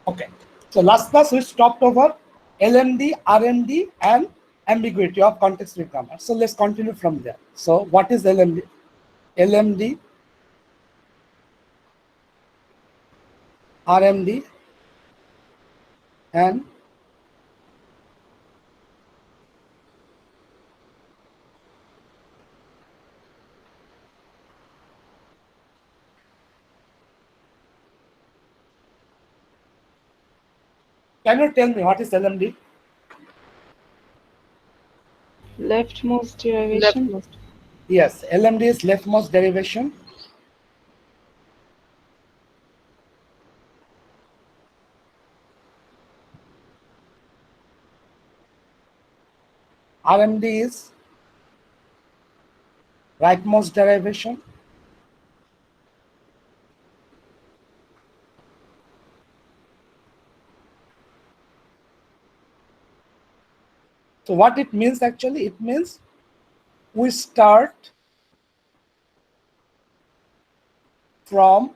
Okay. So last class we stopped over LMD, RMD, and ambiguity of context-free grammar. So let's continue from there. So what is LMD? LMD, RMD, and can you tell me what is LMD? Leftmost derivation. Yes, LMD is leftmost derivation. RMD is rightmost derivation. So what it means actually, it means we start from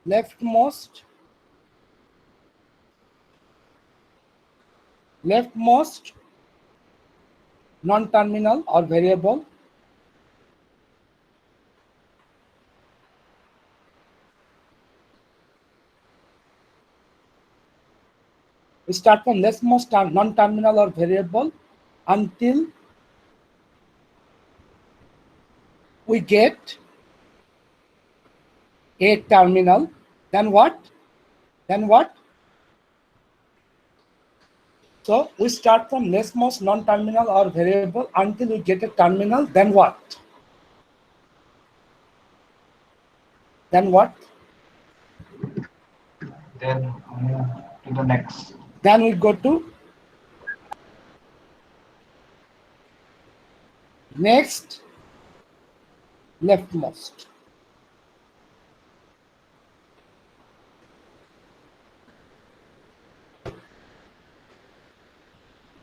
leftmost non-terminal or variable. We start from leftmost non-terminal or variable until we get a terminal. Then what? Then what? So we start from leftmost non-terminal or variable until we get a terminal. Then what? Then what? Then move to the next. Then we go to next leftmost.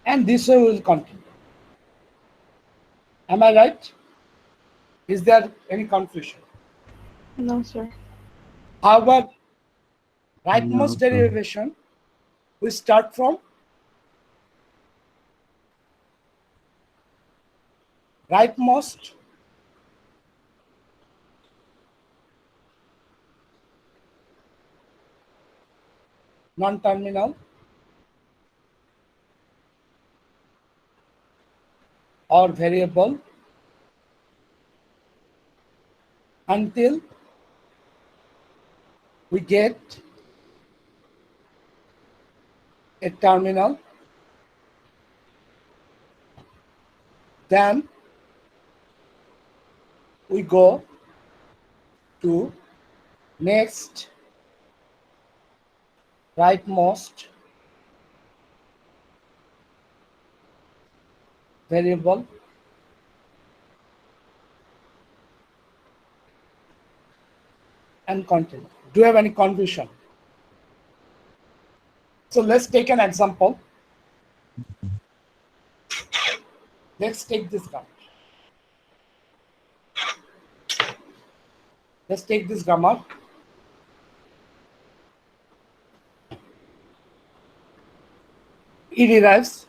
And this way we will continue. Am I right? Is there any confusion? No, sir. However, rightmost No, sir. derivation, we start from rightmost non-terminal or variable until we get a terminal. Then we go to next rightmost variable and continue. Do you have any confusion? So let's take an example. Let's take this grammar. Let's take this grammar. E derives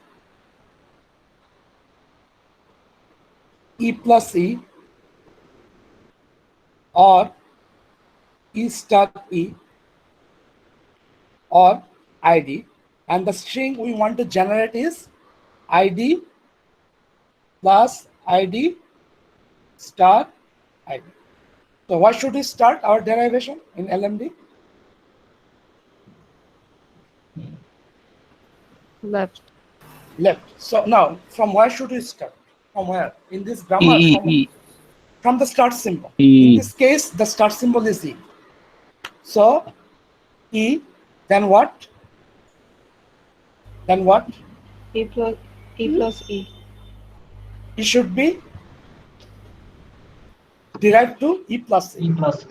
E plus E or E star E or ID, and the string we want to generate is ID plus ID star ID. So why should we start our derivation in LMD? Left. Left. So now from where should we start? From where? In this grammar, from the start symbol. In this case, the start symbol is E. So E, then what? Then what? E plus E. E should be derived to E plus E. E plus.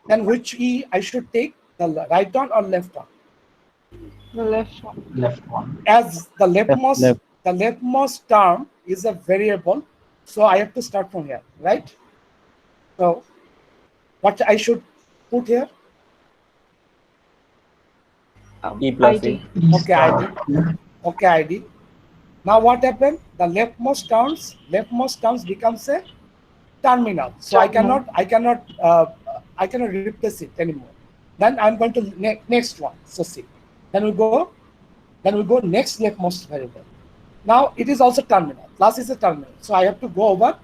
Then which E I should take? The right one or left one? The left one. Left one. As the leftmost, Left. the leftmost term is a variable, so I have to start from here, right? So what I should put here? E plus ID. E. Okay, ID. Okay, ID. Now what happened? The leftmost terms becomes a terminal. So Terminal. I cannot replace it anymore. Then I'm going to next one. So see. Then we go next leftmost variable. Now it is also terminal. Plus is a terminal. So I have to go over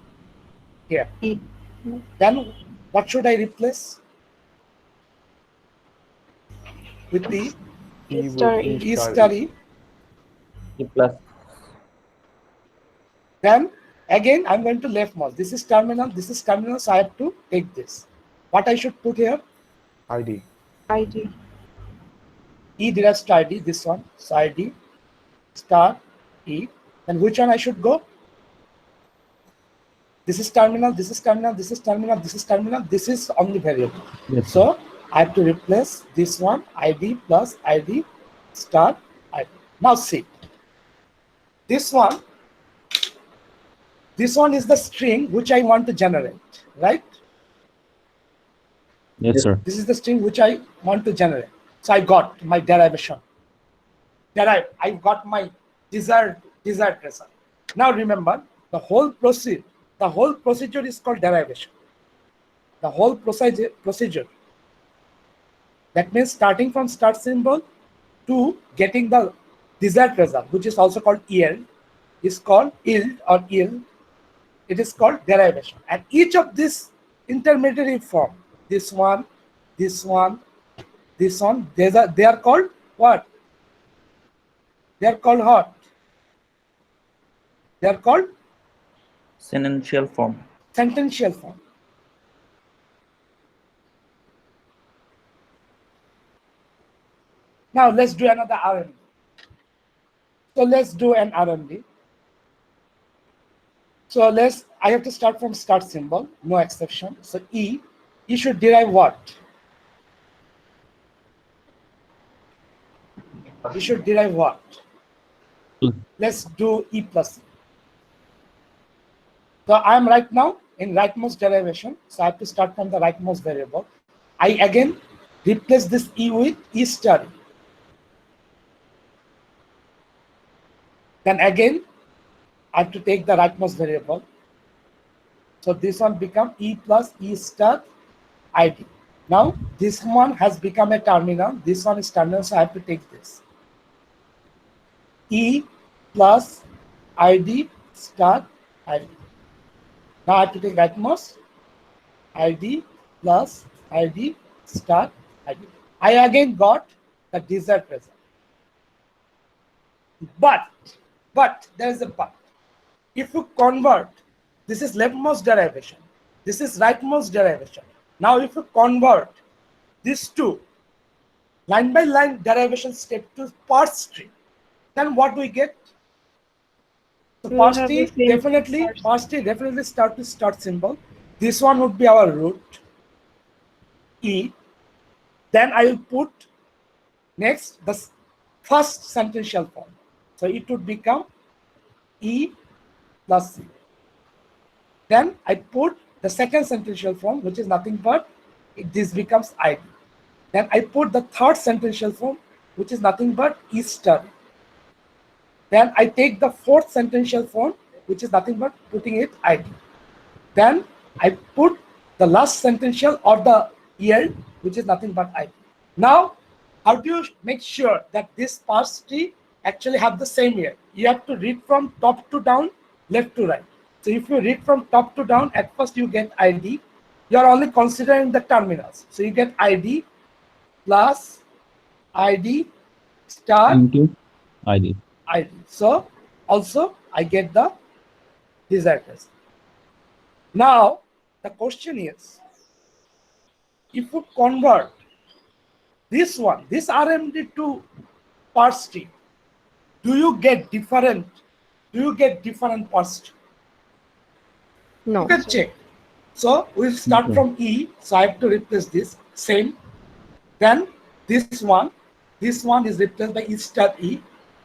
here. E. Then what should I replace? With the E Star with E. E star E. E plus Then again I'm going to leftmost. This is terminal, so I have to take this. What I should put here? ID. ID. E derives to ID, this one. So ID star E. Then which one I should go? This is terminal, this is terminal, this is terminal, this is terminal, this is only variable. Yes. So I have to replace this one, ID plus ID star ID. Now see, this one is the string which I want to generate, right? Yes, sir. This is the string which I want to generate. So I got my derivation. I got my desired result. Now remember, the whole procedure is called derivation. The whole procedure. That means starting from start symbol to getting the desired result, which is also called yield, is called yield or yield. It is called derivation. And each of this intermediary form, this one, they are called what? They are called what? They are called sentential form. sentential form. Now let's do another RMD. So let's do an RMD. So I have to start from start symbol, no exception. So E should derive what? E should derive what? Let's do E plus E. So I am right now in rightmost derivation. So I have to start from the rightmost variable. I again replace this E with E star E. Then again, I have to take the rightmost variable. So this one become E plus E star ID. Now this one has become a terminal. This one is terminal, so I have to take this. E plus ID star ID. Now I have to take rightmost ID plus ID star ID. I again got the desired result. But there is a but. If you convert, this is leftmost derivation, this is rightmost derivation. Now if you convert these two line by line derivation step to parse tree, then what we get? So We parse have tree the same definitely start with start symbol. This one would be our root E. Then I will put next the first sentential form. So it would become E plus C. Then I put the second sentential form, which is nothing but this becomes ID. Then I put the third sentential form, which is nothing but E star. Then I take the fourth sentential form, which is nothing but putting it ID. Then I put the last sentential or the yield, which is nothing but ID. Now, how do you make sure that this parse tree actually have the same yield? You have to read from top to down, left to right. So if you read from top to down, at first you get ID. You are only considering the terminals. So you get ID plus ID star Into ID. ID. So also I get the desired result. Now the question is, if you convert this RMD to parse tree, do you get different parse tree? No. You can check. So we'll start Okay. from E. So I have to replace this same. Then this one is replaced by E star E.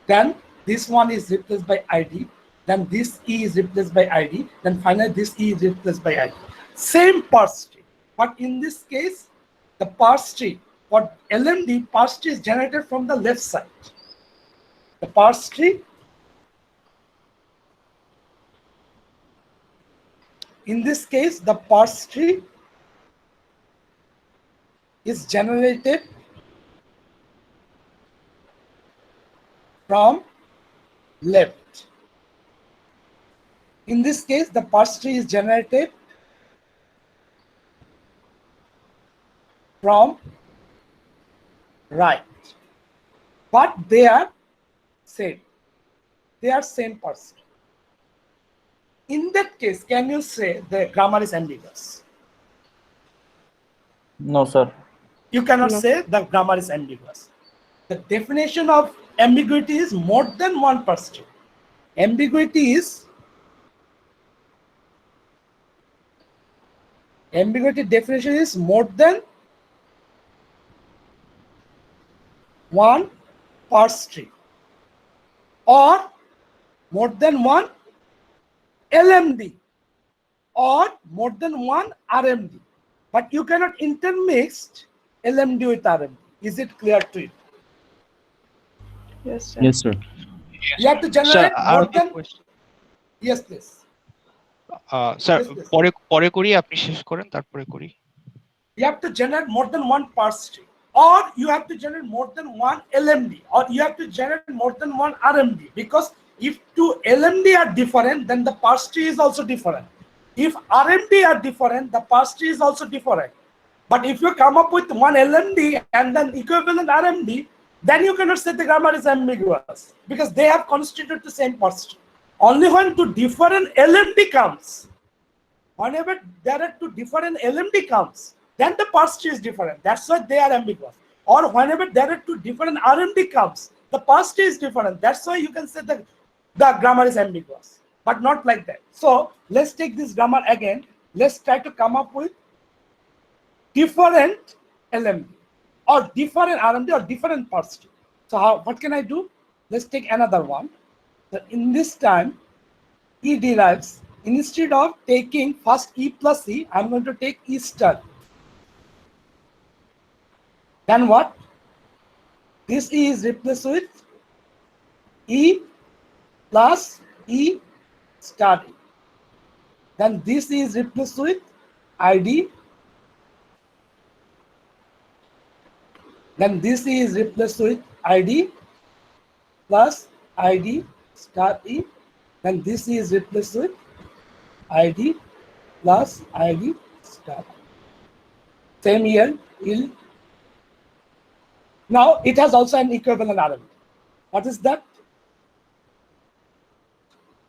Then this one is replaced by ID. Then this E is replaced by ID. Then finally this E is replaced by ID. Same parse tree. But in this case, the parse tree for LMD, parse tree is generated from the left side. The parse tree, in this case, the parse tree is generated from left. In this case, the parse tree is generated from right. But they are same. They are same parse tree. In that case, can you say the grammar is ambiguous? No, sir. You cannot No. say the grammar is ambiguous. The definition of ambiguity is more than one parse tree. Ambiguity definition is more than one parse tree or more than one LMD or more than one RMD. But you cannot intermix LMD with RMD. Is it clear to you? Yes, sir. Yes, sir. You have to Sir, generate আর more কি than. question? Yes, please. Sir Yes, please. পরে করি, আপনি শেষ করেন তারপরে করি। You have to generate more than one parse tree, or you have to generate more than one LMD, or you have to generate more than one RMD. Because if two LMD are different, then the parse tree is also different. If RMD are different, the parse tree is also different. But if you come up with one LMD and then equivalent RMD, then you cannot say the grammar is ambiguous because they have constituted the same parse tree. Only when two different LMD comes, whenever there are two different LMD comes, then the parse tree is different. That's why they are ambiguous. Or whenever there are two different RMD comes, the parse tree is different. That's why you can say that the grammar is ambiguous, but not like that. So let's take this grammar again. Let's try to come up with different LMD or different RMD or different parse tree. So what can I do? Let's take another one. So in this time, E derives. Instead of taking first E plus E, I'm going to take E star. Then what? This E is replaced with E plus E star E. Then this E is replaced with ID. Then this E is replaced with ID plus ID star E. Then this E is replaced with ID plus ID star. Same here. Now it has also an equivalent RMD. What is that?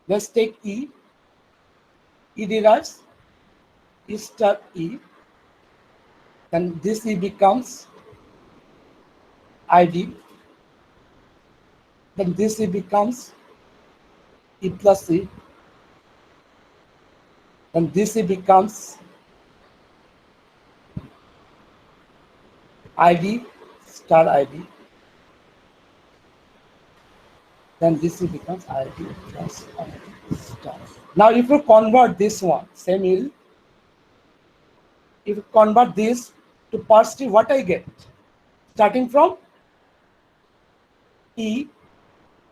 Let's take E. E derives E star E. Then this E becomes ID. Then this E becomes E plus E. Then this E becomes ID star ID. Then this E becomes ID plus ID star. Now if you convert this one, same yield. If you convert this to parse tree, what I get? Starting from E,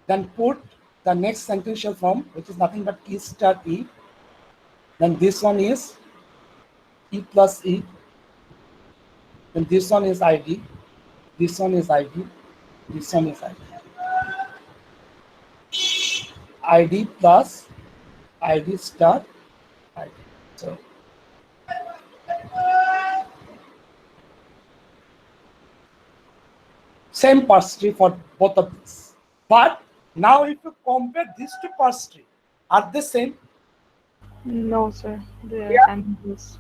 then put the next sentential form, which is nothing but E star E. Then this one is E plus E. Then this one is ID. This one is ID. This one is ID. ID plus ID star ID. So same parse tree for both of these. But now if you compare these two parse tree, are they same? No, sir. They are Yeah. ambiguous.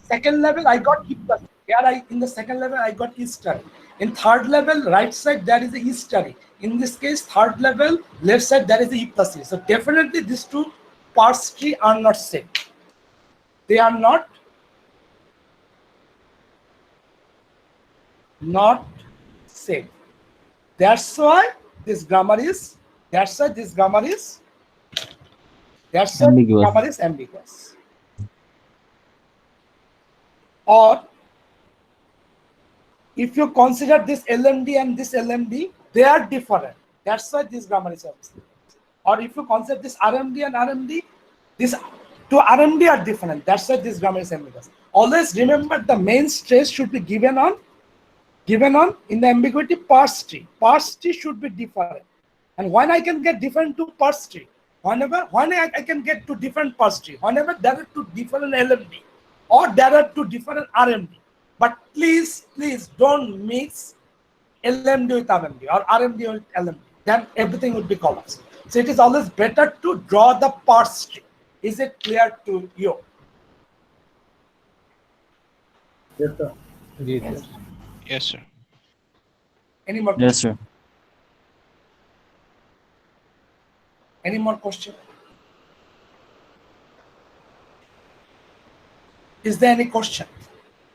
Second level, I got E plus. Here in the second level, I got E star. In third level, right side, there is a E star. In this case, third level, left side, there is a E plus E. So definitely these two parse tree are not same. They are not same. That's why this grammar is Ambiguous. grammar is ambiguous. Or if you consider this LMD and this LMD, they are different. That's why this grammar is obsolete. Or if you consider this RMD and RMD, this two RMD are different. That's why this grammar is ambiguous. Always remember the main stress should be given on in the ambiguity parse tree. Parse tree should be different. And when I can get different to parse tree, when I can get to different parse tree, whenever there are two different LMD or there are two different RMD. But please don't mix LMD with RMD or RMD with LMD. Then everything would be collapsed. So it is always better to draw the parse tree. Is it clear to you? Yes, sir. Yes, sir. Any more Yes, questions? sir. Any more question? Is there any question?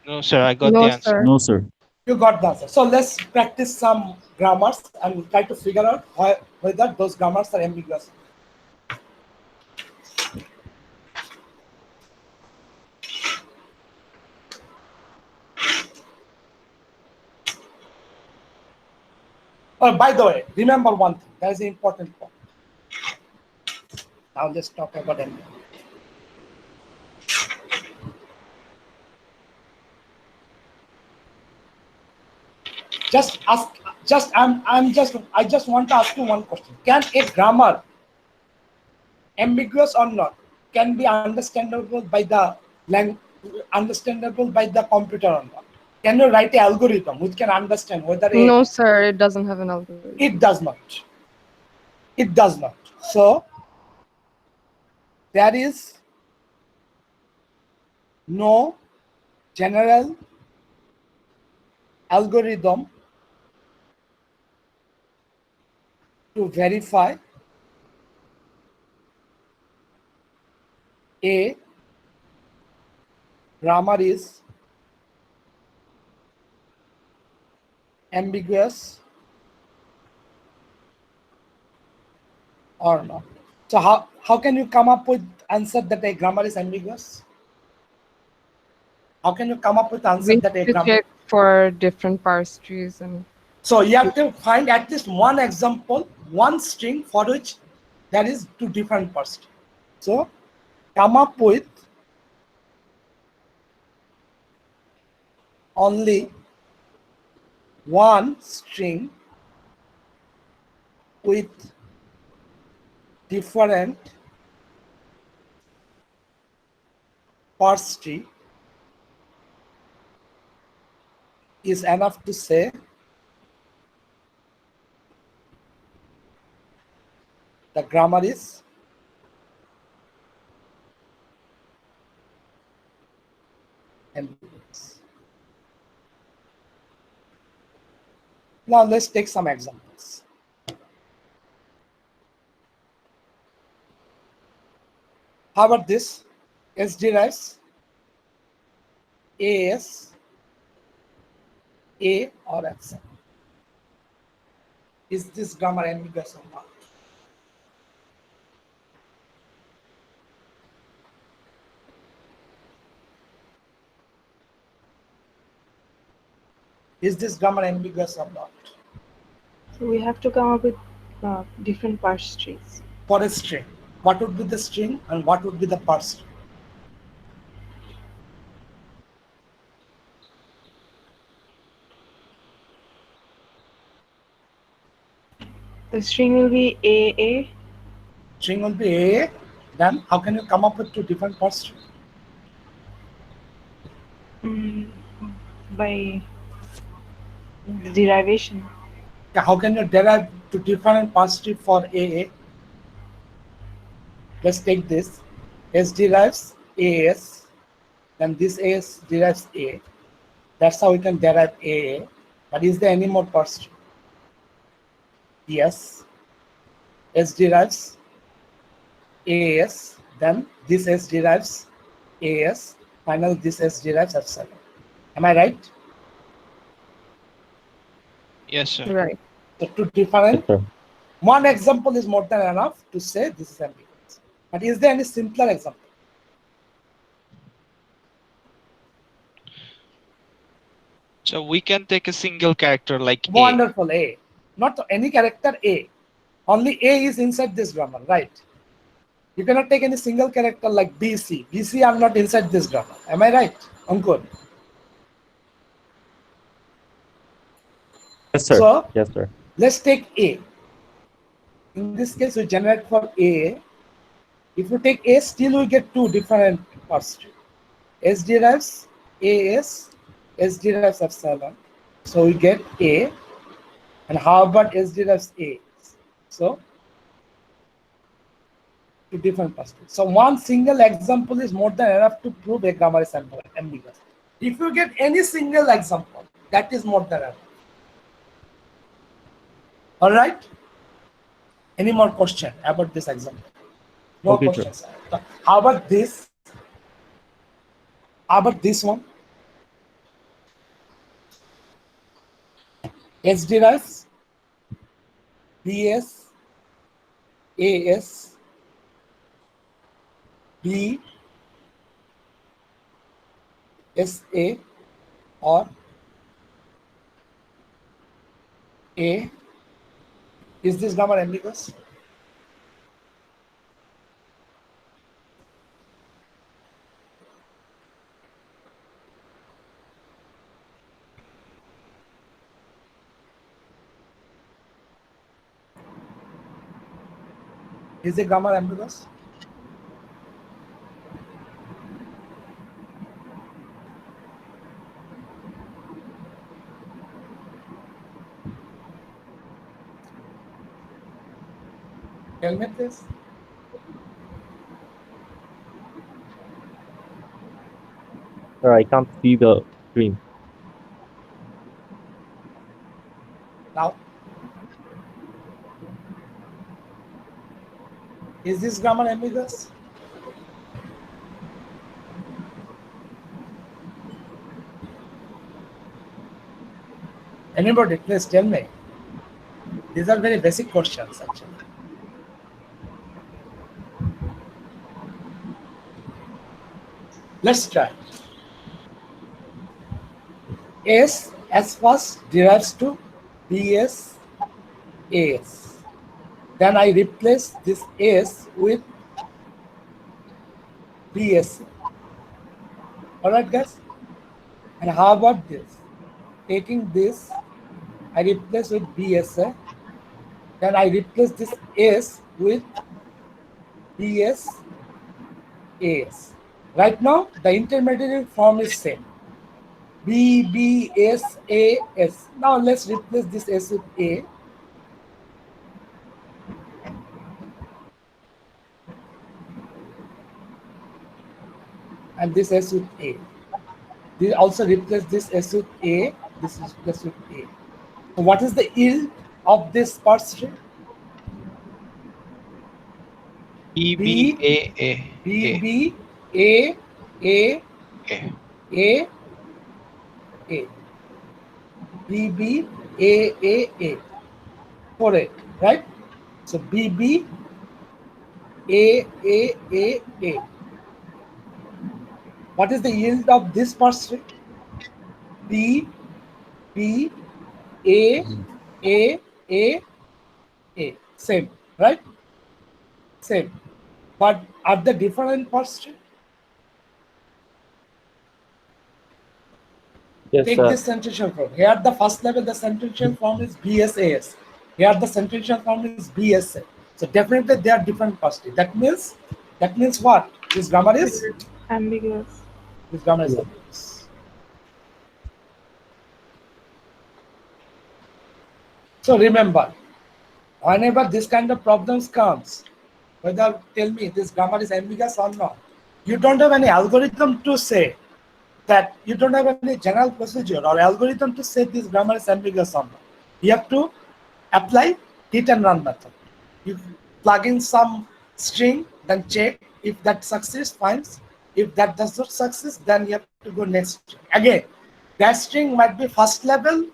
No, sir. I got No, the answer. sir. No, sir. You got the answer. So let's practice some grammars and try to figure out whether those grammars are ambiguous. Oh, by the way, remember one thing. That is an important point. Now let's talk about ambiguity. I just want to ask you one question. Can a grammar, ambiguous or not, can be understandable by the computer or not? Can you write an algorithm which can understand whether No, sir. It doesn't have an algorithm. It does not. It does not. So there is no general algorithm to verify a grammar is ambiguous or not. So how can you come up with answer that a grammar is ambiguous? How can you come up with answer We that a need to grammar? check for different parse trees and So you have to find at least one example, one string for which there is two different parse tree. So come up with only one string with different parse tree is enough to say the grammar is ambiguous. Now let's take some examples. How about this? S derives AS, A or Epsilon. Is this grammar ambiguous or not? Is this grammar ambiguous or not? so we have to come up with different parse trees. For a string, what would be the string and what would be the parse tree? The string will be AA. String will be A. Then how can you come up with two different parse tree? By the derivation. Yeah, how can you derive two different parse tree for AA? Let's take this. S derives AS, then this AS derives A. That's how we can derive AA. But is there any more parse tree? Yes. S derives AS, then this S derives AS, finally this S derives epsilon. Am I right? Yes, sir. Right. So two different. Yes, sir. One example is more than enough to say this is ambiguous. But is there any simpler example? So we can take a single character like A. Wonderful, A. Not any character, A. Only A is inside this grammar, right? You cannot take any single character like BC. BC are not inside this grammar. Am I right, Ankur? Yes, sir. So, Yes, sir. let's take A. In this case, we generate for A. If you take A, still we get two different parts. S derives AS, S derives epsilon. So we get A. And how about S derives A? So, two different perspectives. So one single example is more than enough to prove a grammar is ambiguous. If you get any single example, that is more than enough. All right? Any more question about this example? No Okay, questions. How about this? How about this one? S derives BS, AS, B, SA, or A. Is this grammar ambiguous? Is the grammar ambiguous? Tell me this. Sir, I can't see the screen. Now, is this grammar ambiguous? Anybody, please tell me. These are very basic questions, actually. Let's try. S as first derives to BS, AS. Then I replace this S with BS. All right, guys? And how about this? Taking this, I replace with BSA. Then I replace this S with BS, AS. Right now, the intermediary form is same. B, B, S, A, S. Now let's replace this S with A. And this S with A. We also replace this S with A. This is replaced with A. So what is the yield of this part string? B, B, A, A. B, A. B, A, A, A. A, A. B, B, A. 4A, right? So B, B, A. What is the yield of this part string? B, B, A. Same, right? Same. But are they different part string? Yes, Take sir. this sentential form. Here at the first level, the sentential form is BSAS. Here the sentential form is BSA. So definitely they are different part string. That means what? This grammar is Ambiguous. ambiguous. So remember, whenever this kind of problems comes, whether tell me this grammar is ambiguous or not, you don't have any algorithm to say that, you don't have any general procedure or algorithm to say this grammar is ambiguous or not. You have to apply hit and run method. You plug in some string, then check if that succeeds, fine. If that does not succeed, then you have to go next string. Again, that string might be first level.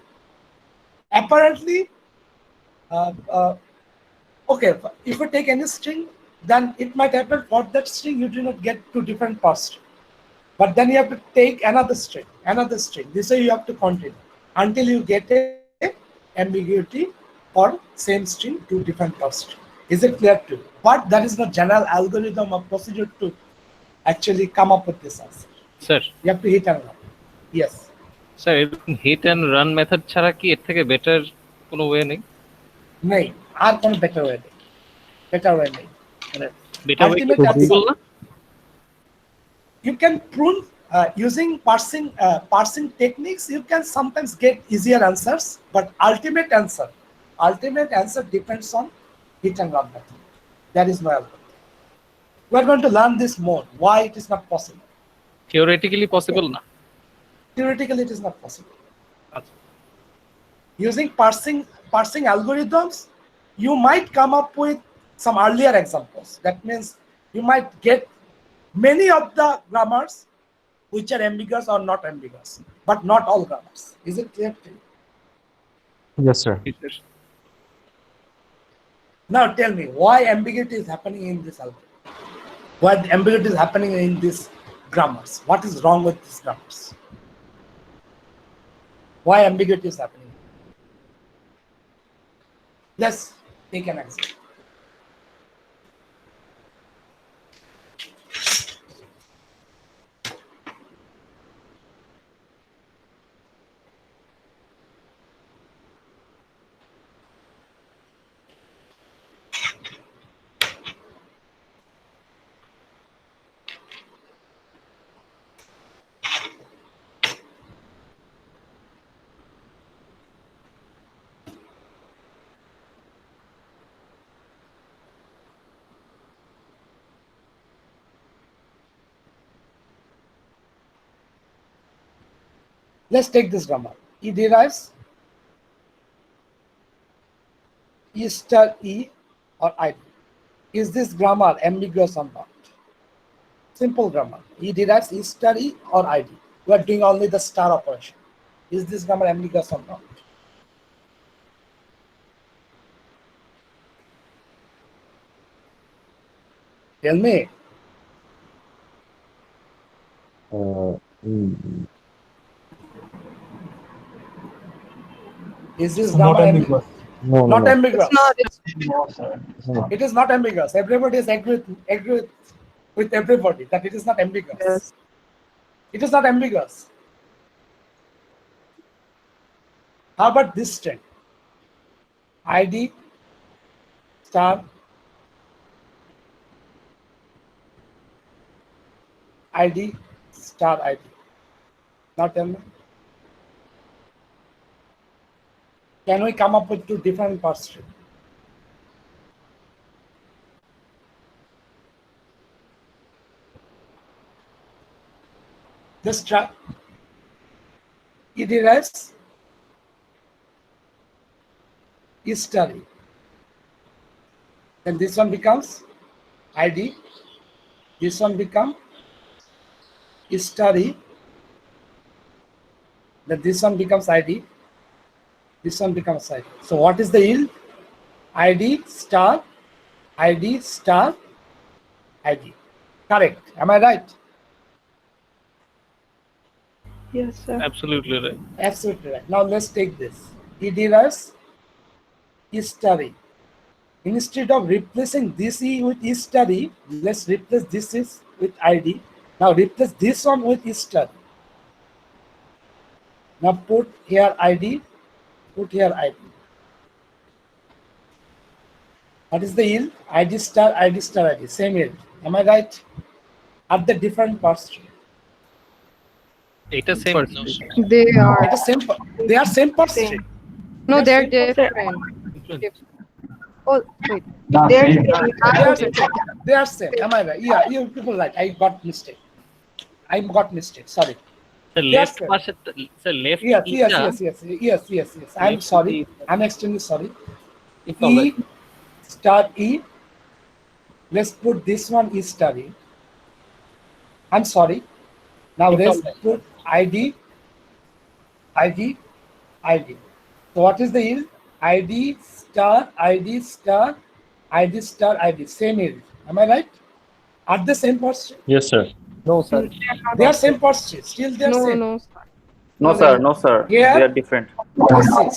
Apparently, okay, if you take any string, then it might happen for that string you do not get two different parts. But then you have to take another string. This way you have to continue. until you get a ambiguity for same string to different parse string. Is it clear to you? But that is not general algorithm or procedure to actually come up with this answer. Sir You have to hit and run. Yes. Sir এরকম hit and run method ছাড়া কি এর থেকে better কোনো way নেই? নেই, আর কোনো better way নেই। Better way নেই। মানে বেটার ওয়ে Ultimate পসিবল না? You can prune using parsing techniques. You can sometimes get easier answers, but ultimate answer depends on hit and run method. There is no algorithm. We are going to learn this more. Why it is not possible? Theoretically possible না? Theoretically, it is not possible. আচ্ছা Using parsing algorithms, you might come up with some earlier examples. That means you might get many of the grammars which are ambiguous or not ambiguous, but not all grammars. Is it clear to you? Yes, sir. Now tell me why ambiguity is happening in this algorithm. Why the ambiguity is happening in these grammars? What is wrong with these grammars? Why ambiguity is happening? Let's take an example. Let's take this grammar. E derives E star E or ID. Is this grammar ambiguous or not? Simple grammar. E derives E star E or ID. We are doing only the star operation. Is this grammar ambiguous or not? Tell me. Is this Not grammar ambiguous. No, Not ambiguous. No, sir. no. It is not ambiguous. Everybody is agree with everybody that it is not ambiguous. Yes. It is not ambiguous. How about this string? ID star ID star ID. Not ambiguous. Can we come up with two different parse string? Just try. It derives is study. Then this one becomes ID. This one becomes is study. Then this one becomes ID. This one becomes ID. So what is the yield? ID star ID star ID. Correct. Am I right? Yes, sir. Absolutely right. Absolutely right. Now let's take this. E derives E star E. Instead of replacing this E with E star E, let's replace this is with ID. Now replace this one with E star. Now put here ID, put here ID. What is the yield? ID star ID. Same yield. Am I right? Are they different parts? এটা same No, sir. They are. It is same. They are same parts. Same. No, they're They're different. Oh, wait. Not They're same. They are same. Am I right? Yeah, you people right. I got mistake. Sorry. Left sir. পাশে sir left Yes. I'm Left sorry. E. I'm extremely sorry. It's all right. E star E. Let's put this one E star E. I'm sorry. Now It's let's all right. put ID. So what is the yield? ID star ID. Same yield. Am I right? Are they same parts? Yes, sir. No sir They are same parts. Still they are No, same. no. No, sir. No, sir. Here- They are different. Let's see.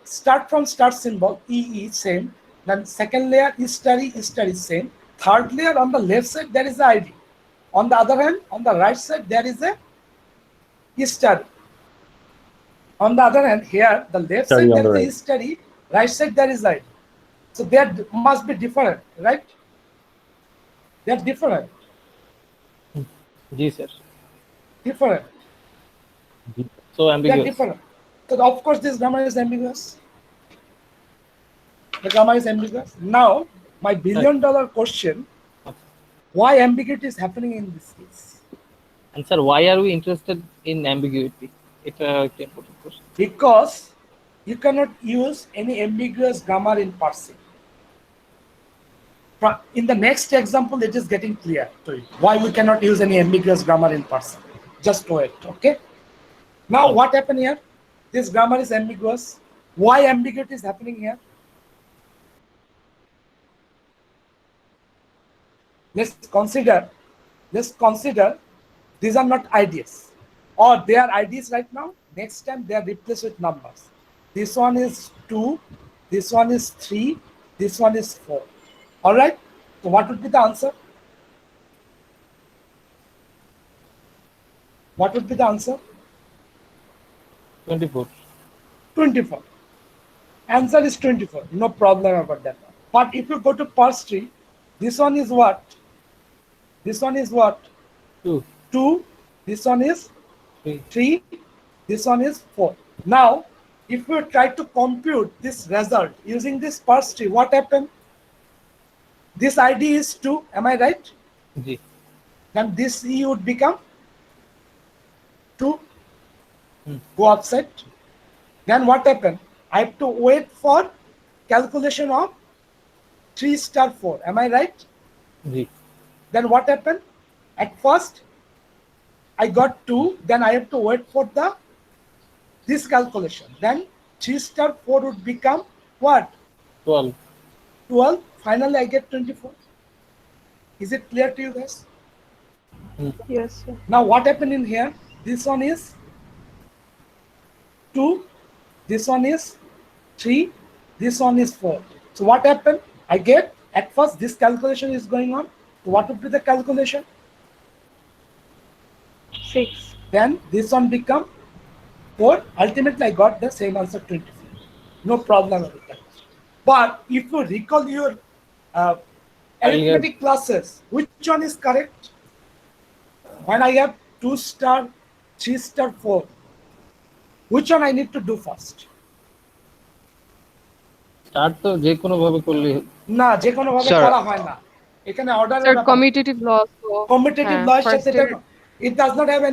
Start from start symbol. E same. Then second layer is same. Third layer on the left side there is the ID. On the other hand, on the right side there is a study. On the other hand, here the left Study side on the there is right. a study. Right side there is ID. So they must be different, right? They are different. Ji sir. Different. So They are ambiguous. different. So of course this grammar is ambiguous. The grammar is ambiguous. Now, my $1 billion question, why ambiguity is happening in this case? And sir, why are we interested in ambiguity? It's a important question. Because you cannot use any ambiguous grammar in parsing. In the next example, it is getting clear to you why we cannot use any ambiguous grammar in parsing. Just wait, okay? Now, what happened here? This grammar is ambiguous. Why ambiguity is happening here? Let's consider these are not IDs, or they are IDs right now. Next time they are replaced with numbers. This one is 2, this one is 3, this one is 4. All right. So what would be the answer? What would be the answer? 24. 24. Answer is 24. No problem about that. But if you go to parse tree, this one is what? This one is what? 2, 2. This one is 3. 3. This one is 4. Now, if you try to compute this result using this parse tree, what happened? This ID is 2. Am I right? Ji. Then this E would become 2. Go upside. Then what happened? I have to wait for calculation of 3 star 4. Am I right? Ji. Then what happened? At first, I got 2. Then I have to wait for this calculation. Then 3 star 4 would become what? 12. 12. Finally, I get 24. Is it clear to you guys? Yes, sir. Now, what happened in here? This one is 2. This one is 3. This one is 4. So what happened? I get, at first, this calculation is going on. So what would be the calculation? 6. Then this one become 4. Ultimately, I got the same answer, 24. No problem with that. But if you recall your arithmetic classes, which one is correct? When I have 2 star, 3 star, 4, which one I need to do first? Start তো যে কোনো ভাবে করলে না, যে কোনো ভাবে Sir. করা হয় না। এখানে অর্ডারের Sir, ব্যাপার। commutative law. So, Commutative হ্যাঁ, law এর first সাথে এর- it does not have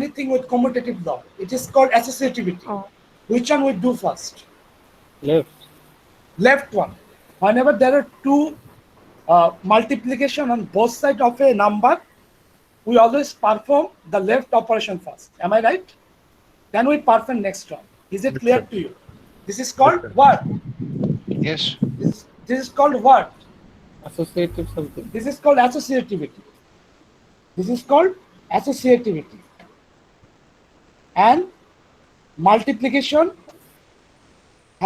anything with commutative law. It is called associativity. Oh. Which one we do first? Left Left one. Whenever there are two multiplication on both sides of a number, we always perform the left operation first. Am I right? Then we perform next one. Is it clear to you? This is called what? Yes. This is called what? Associative something This is called associativity. This is called associativity. And multiplication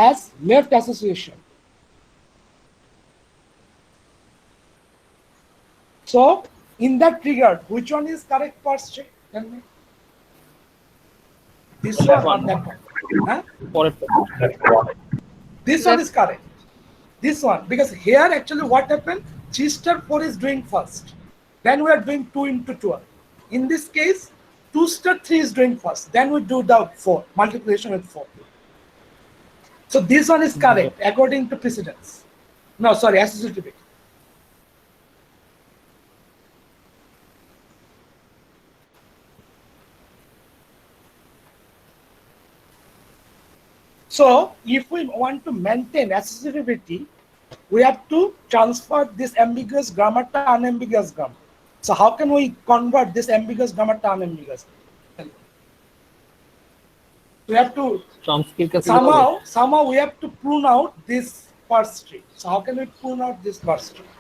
has left association. So, in that regard, which one is correct first? Tell me. This one or that one? Huh? পরেরটা This one is correct. This one, because here actually what happened? 3 star 4 is doing first. Then we are doing 2 into 12. In this case, 2 star 3 is doing first. Then we do the 4, multiplication with 4. So this one is correct according to precedence. No, sorry, associativity. So if we want to maintain associativity, we have to transfer this ambiguous grammar to unambiguous grammar. So how can we convert this ambiguous grammar to unambiguous? We have to চমস্কির কাছে somehow we have to prune out this parse tree. So how can we prune out this parse tree?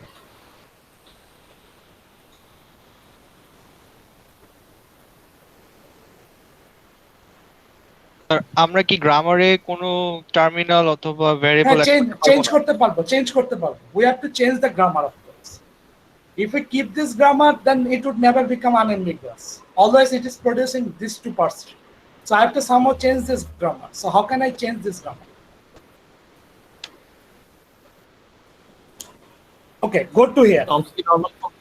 আর আমরা কি গ্রামারে কোনো terminal অথবা variable হ্যাঁ, add change করতে পারবো না? Change করতে পারবো। We have to change the grammar, of course. If we keep this grammar, then it would never become unambiguous. Always it is producing these two parts. So I have to somehow change this grammar. So how can I change this grammar? Okay, go to here. Chomsky normal form.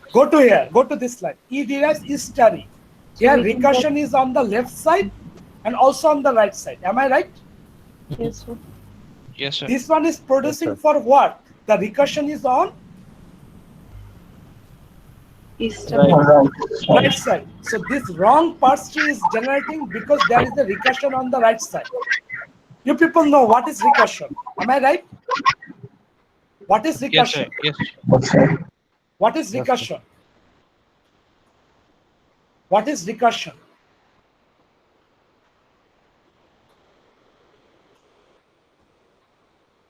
Go to this line. E derives E star E. Here recursion is on the left side and also on the right side. Am I right? Yes, sir. Yes, sir. This one is producing sir. for what? The recursion is on Easter. Right. right side. So this wrong parse tree is generating because there is a recursion on the right side. You people know what is recursion. Am I right? What is Yes, sir. recursion? Yes, sir. What is recursion? What is recursion?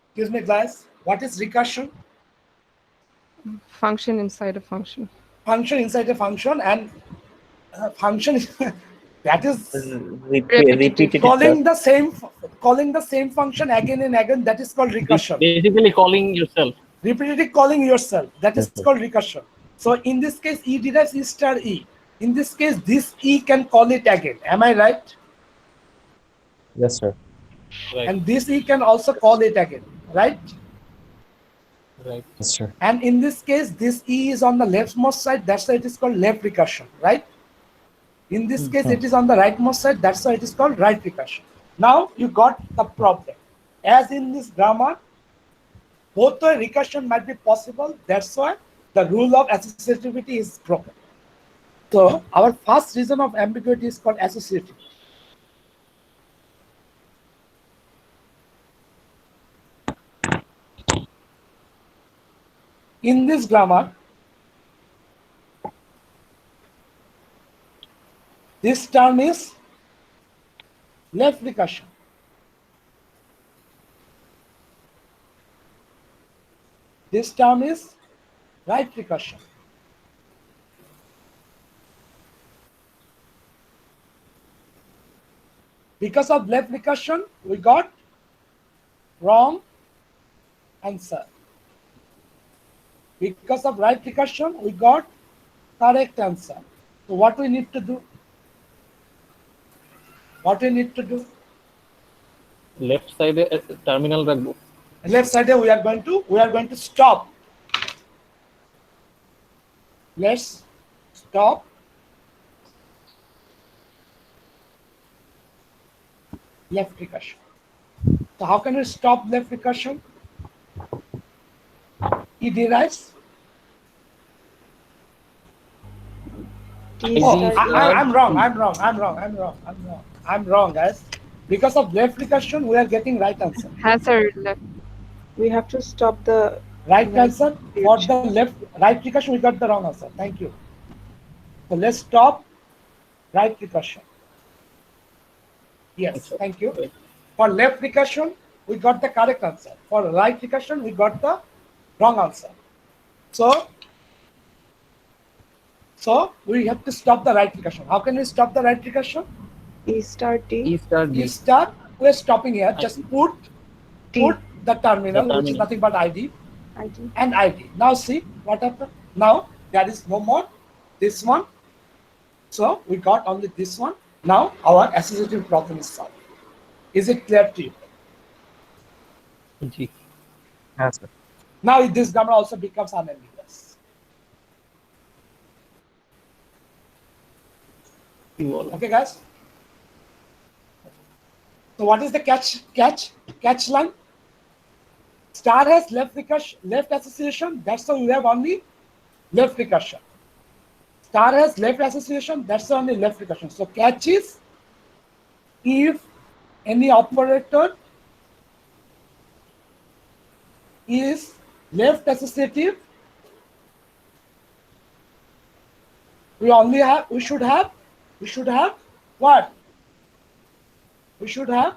Excuse me, guys. What is recursion? Function inside a function. Function inside a function, and function is that is Repeated calling the same function again and again. That is called recursion. Basically calling yourself. Repeatedly calling yourself. That is Yes. called recursion. So in this case, E derives E star E. In this case, this E can call it again. Am I right? Yes, sir. Right. And this E can also call it again, right? Right. Yes, sir. And in this case, this E is on the leftmost side. That's why it is called left recursion, right? In this case, it is on the rightmost side. That's why it is called right recursion. Now you got the problem. As in this grammar, both the recursion might be possible. That's why the rule of associativity is broken. So our first reason of ambiguity is called associativity. In this grammar, this term is left recursion. This term is right recursion. Because of left recursion, we got wrong answer. Because of right recursion, we got correct answer. So what we need to do? What we need to do? Left side terminal রাখবো। Left side we are going to stop. Let's stop. Left recursion. So how can we stop left recursion? It derives. D Oh, star I'm wrong. I'm wrong, guys. Because of left recursion, we are getting right answer. Hazard left. We have to stop the Right Right. answer for the right recursion, we got the wrong answer. Thank you. So let's stop right recursion. Yes, thank you. For left recursion, we got the correct answer. For right recursion, we got the wrong answer. So we have to stop the right recursion. How can we stop the right recursion? E star D. E star D. We start, we're stopping here. Just put the terminal, which is terminal. nothing but ID. ID. And ID. Now see what happened. Now there is no more this one. So we got only this one. Now our associative problem is solved. Is it clear to you? G. Yes, sir. Now this grammar also becomes unambiguous. কি বলো? Okay, guys. So what is the catch line? Star has left recursion, left association. That's why we have only left recursion. Star has left association. That's why only left recursion. So catch is if any operator is left associative, we should have what? We should have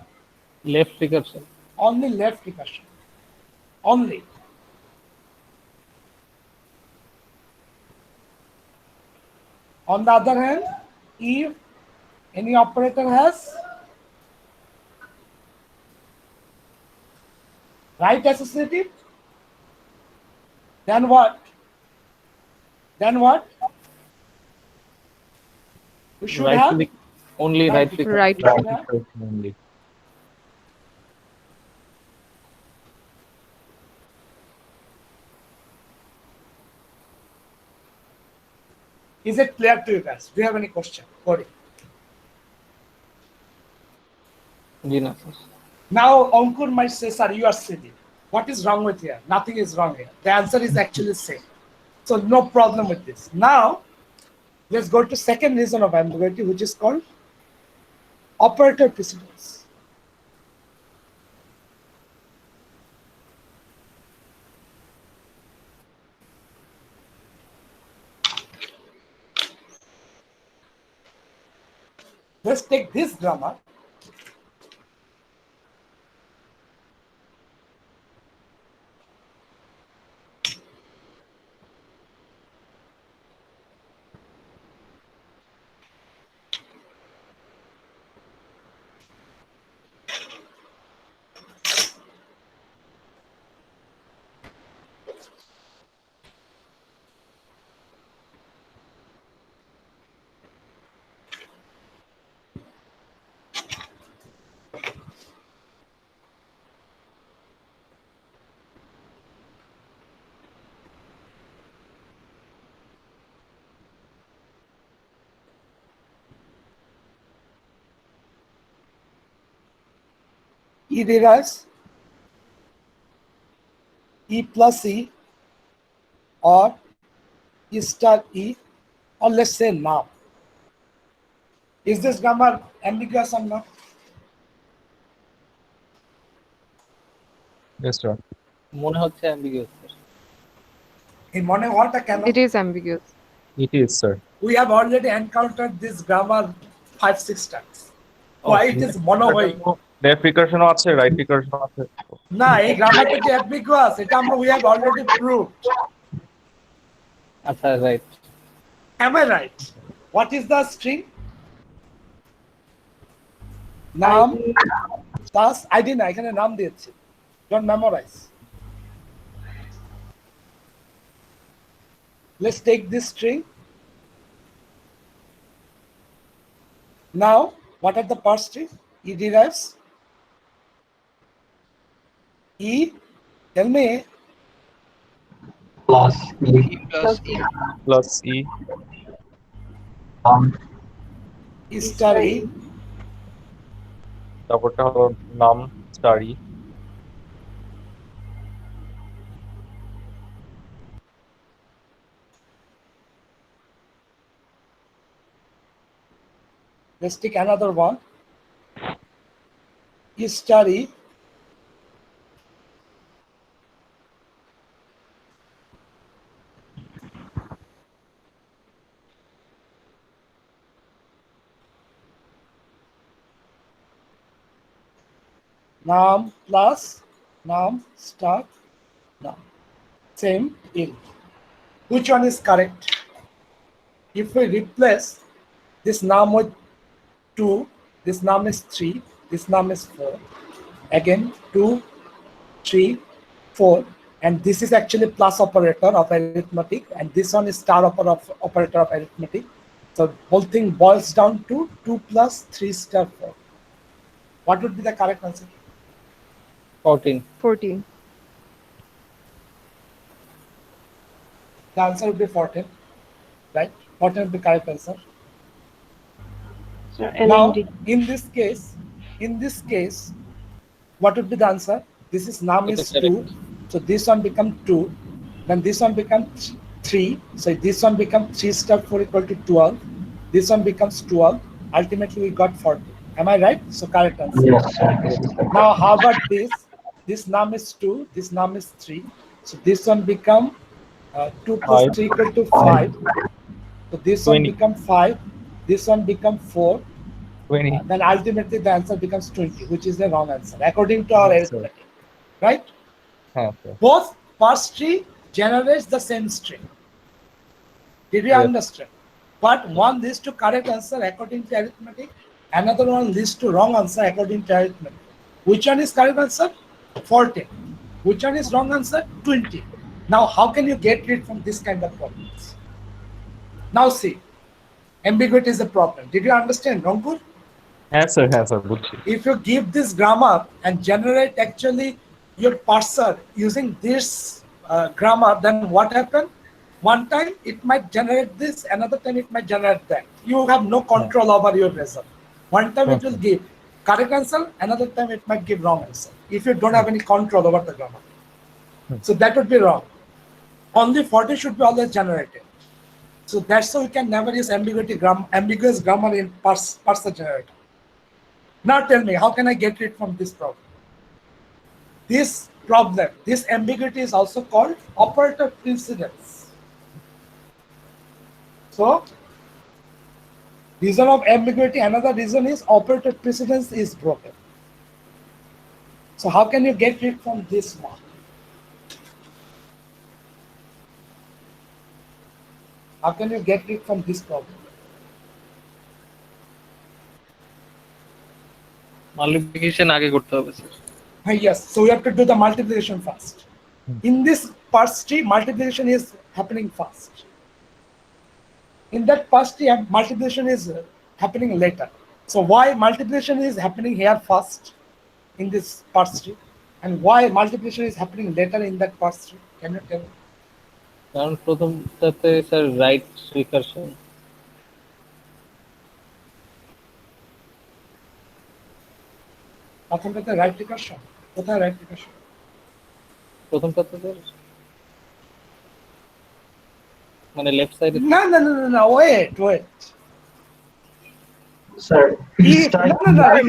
Left recursion. only left recursion. Only. On the other hand, if any operator has Right associative? Then what? Then what? We should Right have click, only Right right click. Right. should have Only. Is it clear to you guys? Do you have any question? Cody. জি না sir. Now Ankur might say, sir, you are silly. What is wrong with here? Nothing is wrong here. The answer is actually same. So no problem with this. Now let's go to second reason of ambiguity, which is called operator precedence. Let's take this grammar. E derives E plus E or E star E, or let's say now. Is this grammar ambiguous or not? Yes, sir. মনে হচ্ছে ambiguous sir. In Mone what can It is ambiguous. It is, sir. we have already encountered this grammar 5-6 times. Why it is monoic? Left recursion আছে, right recursion আছে। না এই গ্রামারটা যে ambiguous এটা আমরা we have already proved. আচ্ছা right. Am I right? What is the string? নাম plus ID না এখানে নাম দিয়েছি. Don't memorize. Let's take this string. Now, what are the parts string? E derives E. Tell me. Plus E. Plus Plus E. E star E. তারপরটা হলো নাম star E. Let's take another one. E star E. Naam plus naam star naam. Same in. Which one is correct? If we replace this naam with 2, this naam is 3, this naam is 4. Again 2, 3, 4, and this is actually plus operator of arithmetic, and this one is star operator of arithmetic. So whole thing boils down to 2 plus 3 star 4. What would be the correct answer? 14 14. The answer would be 14, right? 14 would be correct answer. So Now, LND. in this case, what would be the answer? This is naam is Okay, 2, so this one becomes 2, then this one becomes 3, so this one becomes 3 star 4 equal to 12, this one becomes 12, ultimately we got 40. Am I right? So correct answer. Yes, sir. This is the Now how about this? This naam is 2, this naam is 3, so this one become 2 plus Five. 3 equal to 5, so this one 20. become 5, this one become 4, 20. then ultimately the answer becomes 20, which is the wrong answer according to our Yes, sir. arithmetic, right? হ্যাঁ, sir. Both parse tree generates the same string. Did you Yes. understand? But one leads to correct answer according to arithmetic, another one leads to wrong answer according to arithmetic. Which one is correct answer? 14. Which one is wrong answer? 20. Now, how can you get rid from this kind of problems? Now see, ambiguity is a problem. Did you understand, Rangpur? হ্যাঁ sir বুঝছি If you give this grammar and generate actually your parser using this grammar, then what happened? One time it might generate this, another time it might generate that. You have no control over your result. One time it will give correct answer, another time it might give wrong answer. If you don't have any control over the grammar. So that would be wrong. Only 40 should be always generated. So that's how we can never use ambiguous grammar in parser generator. Now tell me, how can I get rid from this problem? This problem, this ambiguity is also called operator precedence. So, reason of ambiguity, another reason is operator precedence is broken. So how can you get rid from this one? How can you get rid from this problem? Multiplication আগে করতে হবে sir Yes, so we have to do the multiplication first. In this parse tree, multiplication is happening fast. In that parse tree, multiplication is happening later. So why multiplication is happening here first in this parse tree, and why multiplication is happening later in that parse tree? Can you tell me? কারণ প্রথমটাতে sir right recursion প্রথমটাতে right recursion, কোথায় right recursion? প্রথমটাতে sir মানে left সাইডে No, wait. Sir, If,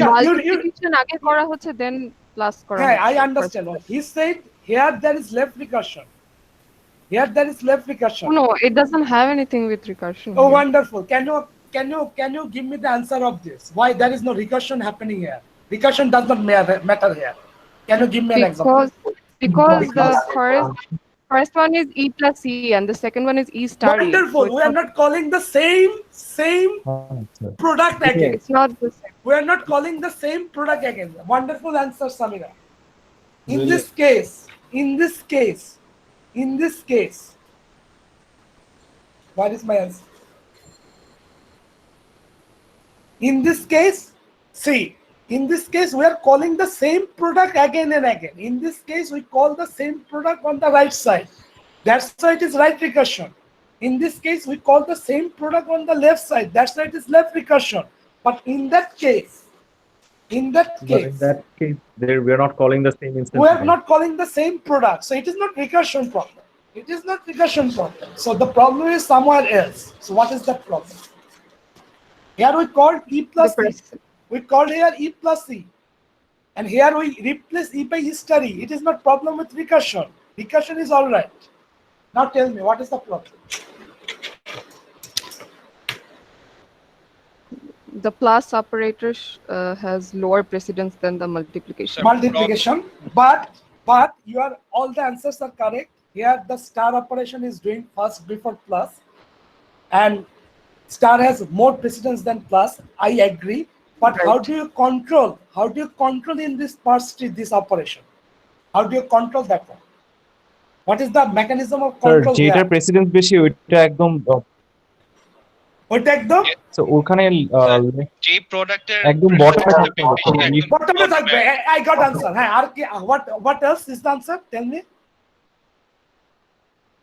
no, multiplication আগে করা হচ্ছে দেন প্লাস করা Hey, হচ্ছে I understand. He said here there is left recursion. Here there is left recursion. No, it doesn't have anything with recursion. Oh, here. wonderful. Can you give me the answer of this? Why there is no recursion happening here? Recursion does not matter here. Can you give me an example? Because the first one is E plus E and the second one is E star E. Wonderful. So We are not calling the same product again. it's not the same. We are not calling the same product again. Wonderful answer, Samira. In Really? this case, what is my answer? In this case, see, in this case, we are calling the same product again and again. In this case, we call the same product on the right side. That's why it is right recursion. In this case, we call the same product on the left side. That's why it is left recursion. But in that case, there we are not calling the same instance. we are not calling the same product. So it is not recursion problem. It is not recursion problem. So the problem is somewhere else. So what is that problem? Here we called E plus E. We called here E plus E. And here we replace E by E star E. It is not problem with recursion. Recursion is all right. Now tell me, what is the problem? The plus operator has lower precedence than the multiplication. Multiplication. But all the answers are correct. Here the star operation is doing first before plus. And star has more precedence than plus. I agree. But how do you control in this parse tree this operation? How do you control that one? What is the mechanism of sir control যেটা there? Precedence বেশি ওইটা একদম ওইটা একদম so ওখানে যে প্রোডাক্টের একদম বটমে থাকতে হবে বটমে থাকবে। I got answer. হ্যাঁ, আর কি what else is the answer? Tell me.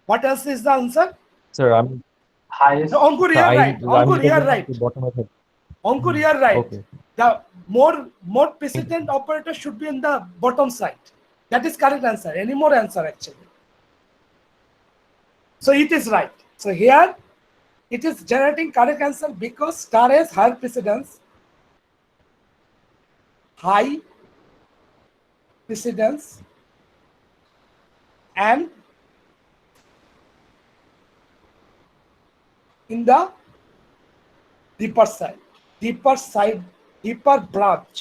What else is the answer? Sir আমি highest. No, Ankur, you are right. Ankur, you are right. বটমে থাকবে Ankur, you are right. Okay. The more precedent operator should be in the bottom side. That is correct answer. Any more answer actually. So it is right. So here it is generating correct answer because star has higher precedence. High precedence and in the deeper branch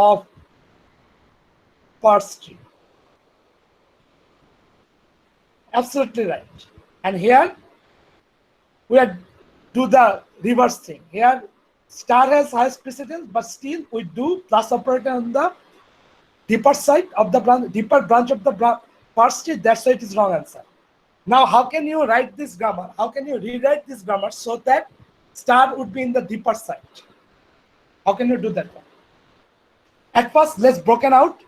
of parse tree. Absolutely right. And here we do the reverse thing. Here star has highest precedence, but still we do plus operator on the deeper side of the branch, deeper branch of the parse tree, that's why it is wrong answer. Now, how can you write this grammar? How can you rewrite this grammar so that star would be in the deeper side? How can you do that one? At first, let's broken out.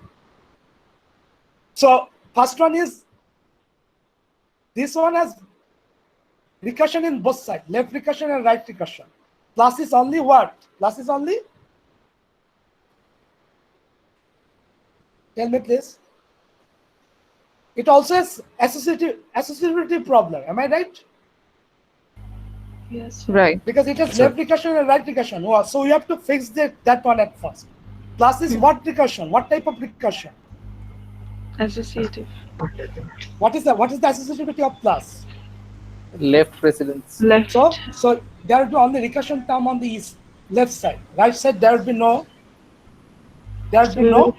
So first one is, this one has recursion in both sides, left recursion and right recursion. Plus is only what? Plus is only? Tell me please. It also has associativity problem. Am I right? Yes. Right. Because it has left recursion and right recursion. Wow. So we have to fix that one at first. Plus is what recursion? What type of recursion? Associative. What is the associativity of plus? Left precedence. Left. So there will be only recursion term on the left side. Right side there will be no. There will be no.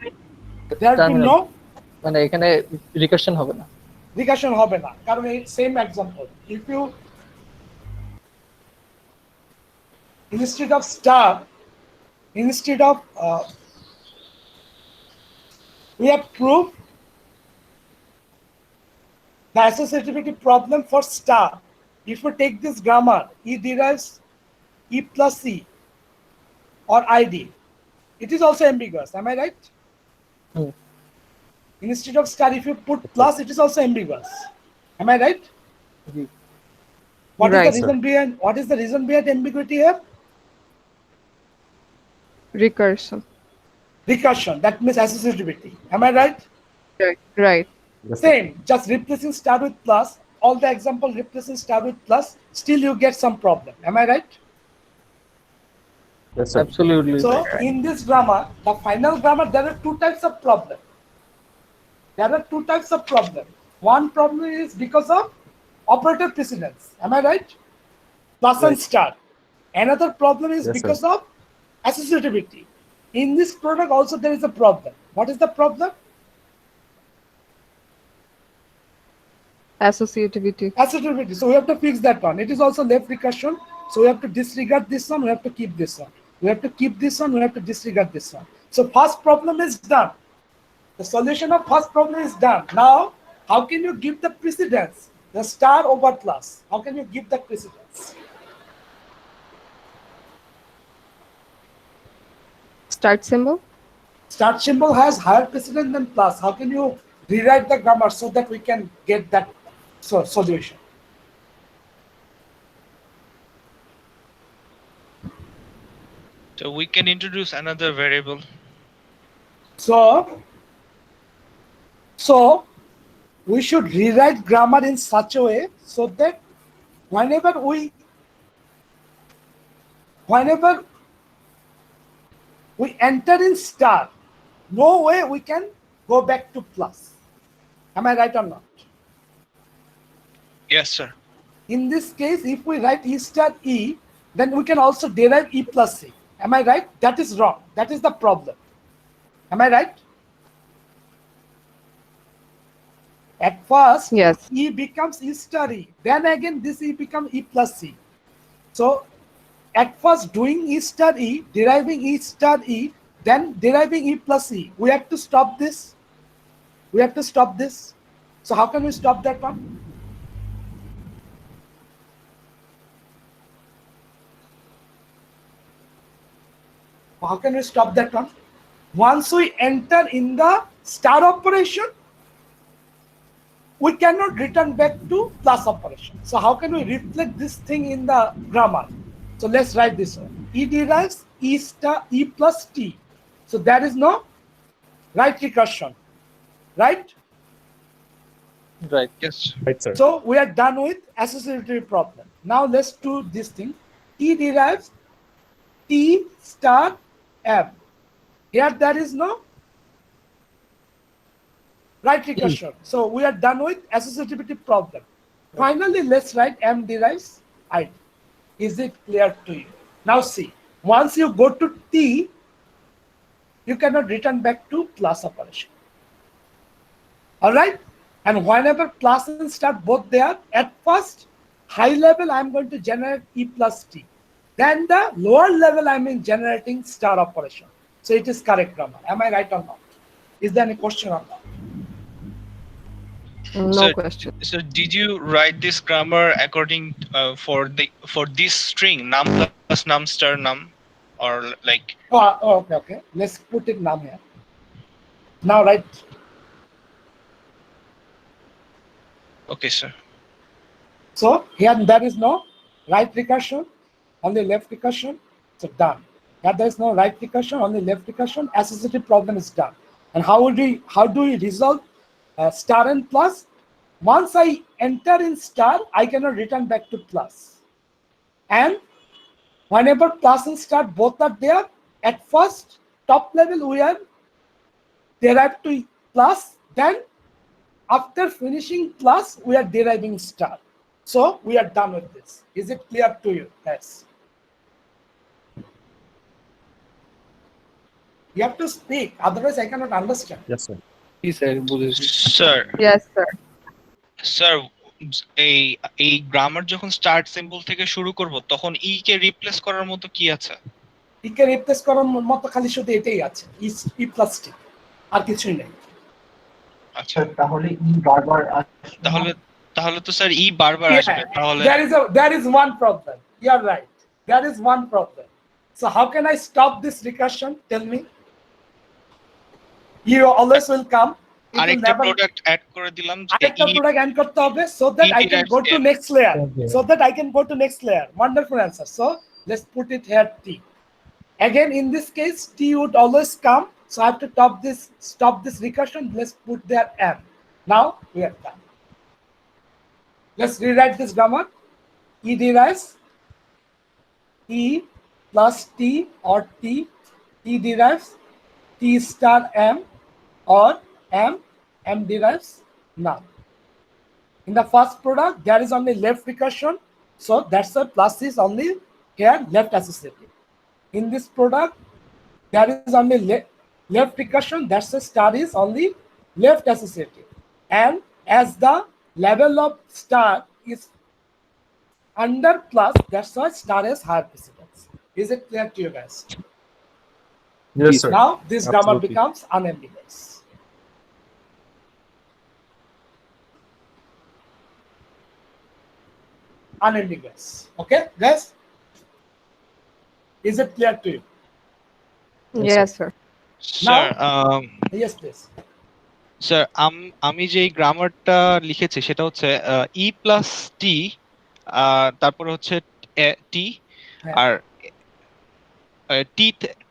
There will be no. মানে এখানে recursion হবে না। Recursion হবে না কারণ এই same example if you instead of star we have proved the associativity problem for star. If you take this grammar, E derives E plus C or ID. It is also ambiguous. Am I right? Instead of star, if you put plus, it is also ambiguous. Am I right? What Right, is the reason behind? What is the reason behind ambiguity here? Recursion. Recursion. That means associativity. Am I right? Right. Same. Just replacing star with plus. All the example replacing star with plus. Still, you get some problem. Am I right? Yes, sir. Absolutely. So in this grammar, the final grammar, there are two types of problem. There are two types of problem. One problem is because of operator precedence. Am I right? Plus and star. Another problem is Yes, because of associativity. In this product also there is a problem. What is the problem? Associativity. Associativity. So we have to fix that one. It is also left recursion. So we have to disregard this one. We have to keep this one. We have to keep this one. We have to disregard this one. So first problem is done. The solution of first problem is done. Now, how can you give the precedence? The star over plus. How can you give the precedence? Start symbol. Start symbol has higher precedence than plus. How can you rewrite the grammar so that we can get that solution? So we can introduce another variable. So we should rewrite grammar in such a way so that whenever we enter in star, no way we can go back to plus. Am I right or not? Yes, sir. In this case, if we write E star E, then we can also derive E plus C. Am I right? That is wrong. That is the problem. Am I right? At first, Yes. E becomes E star E. Then again, this E becomes E plus C. So, at first, doing E star E, deriving E star E, then deriving E plus E. We have to stop this. We have to stop this. So, how can we stop that one? How can we stop that one? Once we enter in the star operation, we cannot return back to plus operation. So how can we reflect this thing in the grammar? So let's write this one. E derives E star E plus T. So there is no right recursion, right? Right. Yes. Right, sir. So we are done with associativity problem. Now let's do this thing. T derives T star M. Here there is no right recursion. So we are done with associativity problem. Finally, let's write M derives ID. Is it clear to you? Now see, once you go to T, you cannot return back to plus operation. All right? And whenever plus and start both there, at first, high level, I'm going to generate E plus T. Then the lower level, I'm in generating star operation. So it is correct grammar. Am I right or not? Is there any question on that? No Sir, question. So did you write this grammar according for this string num plus num star num, or like Okay. Let's put it num here. Now, right? okay, sir. So here there is no right recursion, only left recursion. So done. Here there is no right recursion, only left recursion. Associative problem is done. And how do we resolve star and plus? Once I enter in star, I cannot return back to plus. And whenever plus and star both are there, at first top level we are derived to plus. Then after finishing plus, we are deriving star. So we are done with this. Is it clear to you? Yes. You have to speak, otherwise I cannot understand. Yes, sir. Sir, Yes, sir. Sir এই grammar যখন start symbol থেকে শুরু করব তখন ই কে replace করার মতো কি আছে? কে রিপ্লেস করার মতো খালি শুধু এটাই আছে, ই প্লাস টি, আর কিছুই নেই। আচ্ছা, তাহলে ই বারবার আসবে। তাহলে তো স্যার ই বারবার আসবে। তাহলে there is one problem. You are right. There is one problem. So how can I stop this recursion? Tell me. You always will come. আরেকটা প্রোডাক্ট অ্যাড করে দিলাম যে আরেকটা প্রোডাক্ট অ্যাড করতে হবে so that I can go to next layer. So that I can go to next layer. Wonderful answer. So let's put it here T. Again, in this case, T would always come. So I have to stop this recursion. Let's put there M. Now we are done. Let's rewrite this grammar. E derives E plus T or T. T derives T star M or M derives none. In the first product, there is only left recursion. So that's why plus is only here left associative. In this product, there is only left recursion. That's why star is only left associative. And as the level of star is under plus, that's why star has higher precedence. Is it clear to you guys? Yes, sir. Now this grammar Absolutely. becomes unambiguous. Unambiguous. Okay, guys? Is it clear to you? Yes, sir. Sir Yes, please. Sir আমি যে গ্রামারটা লিখেছি সেটা হচ্ছে ই plus টি, তারপরে হচ্ছে টি, হ্যাঁ। আর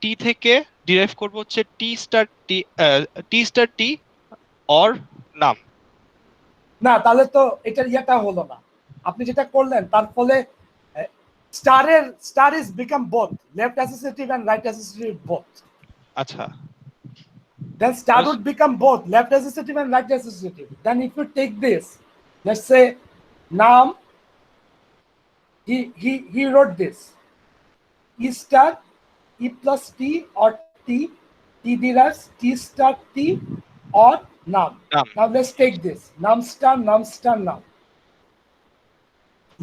টি থেকে derive করব হচ্ছে টি স্টার টি অর নাম। না, তাহলে তো এটা ইয়াটা হলো না। আপনি যেটা করলেন তার ফলে star is become both left associative and right associative both. আচ্ছা, Then star would become both left associative and right associative. Then if you take this, let's say Nam, he wrote this E star E plus T or T derives T star T or Nam. Nam. Now let's take this Nam star Nam.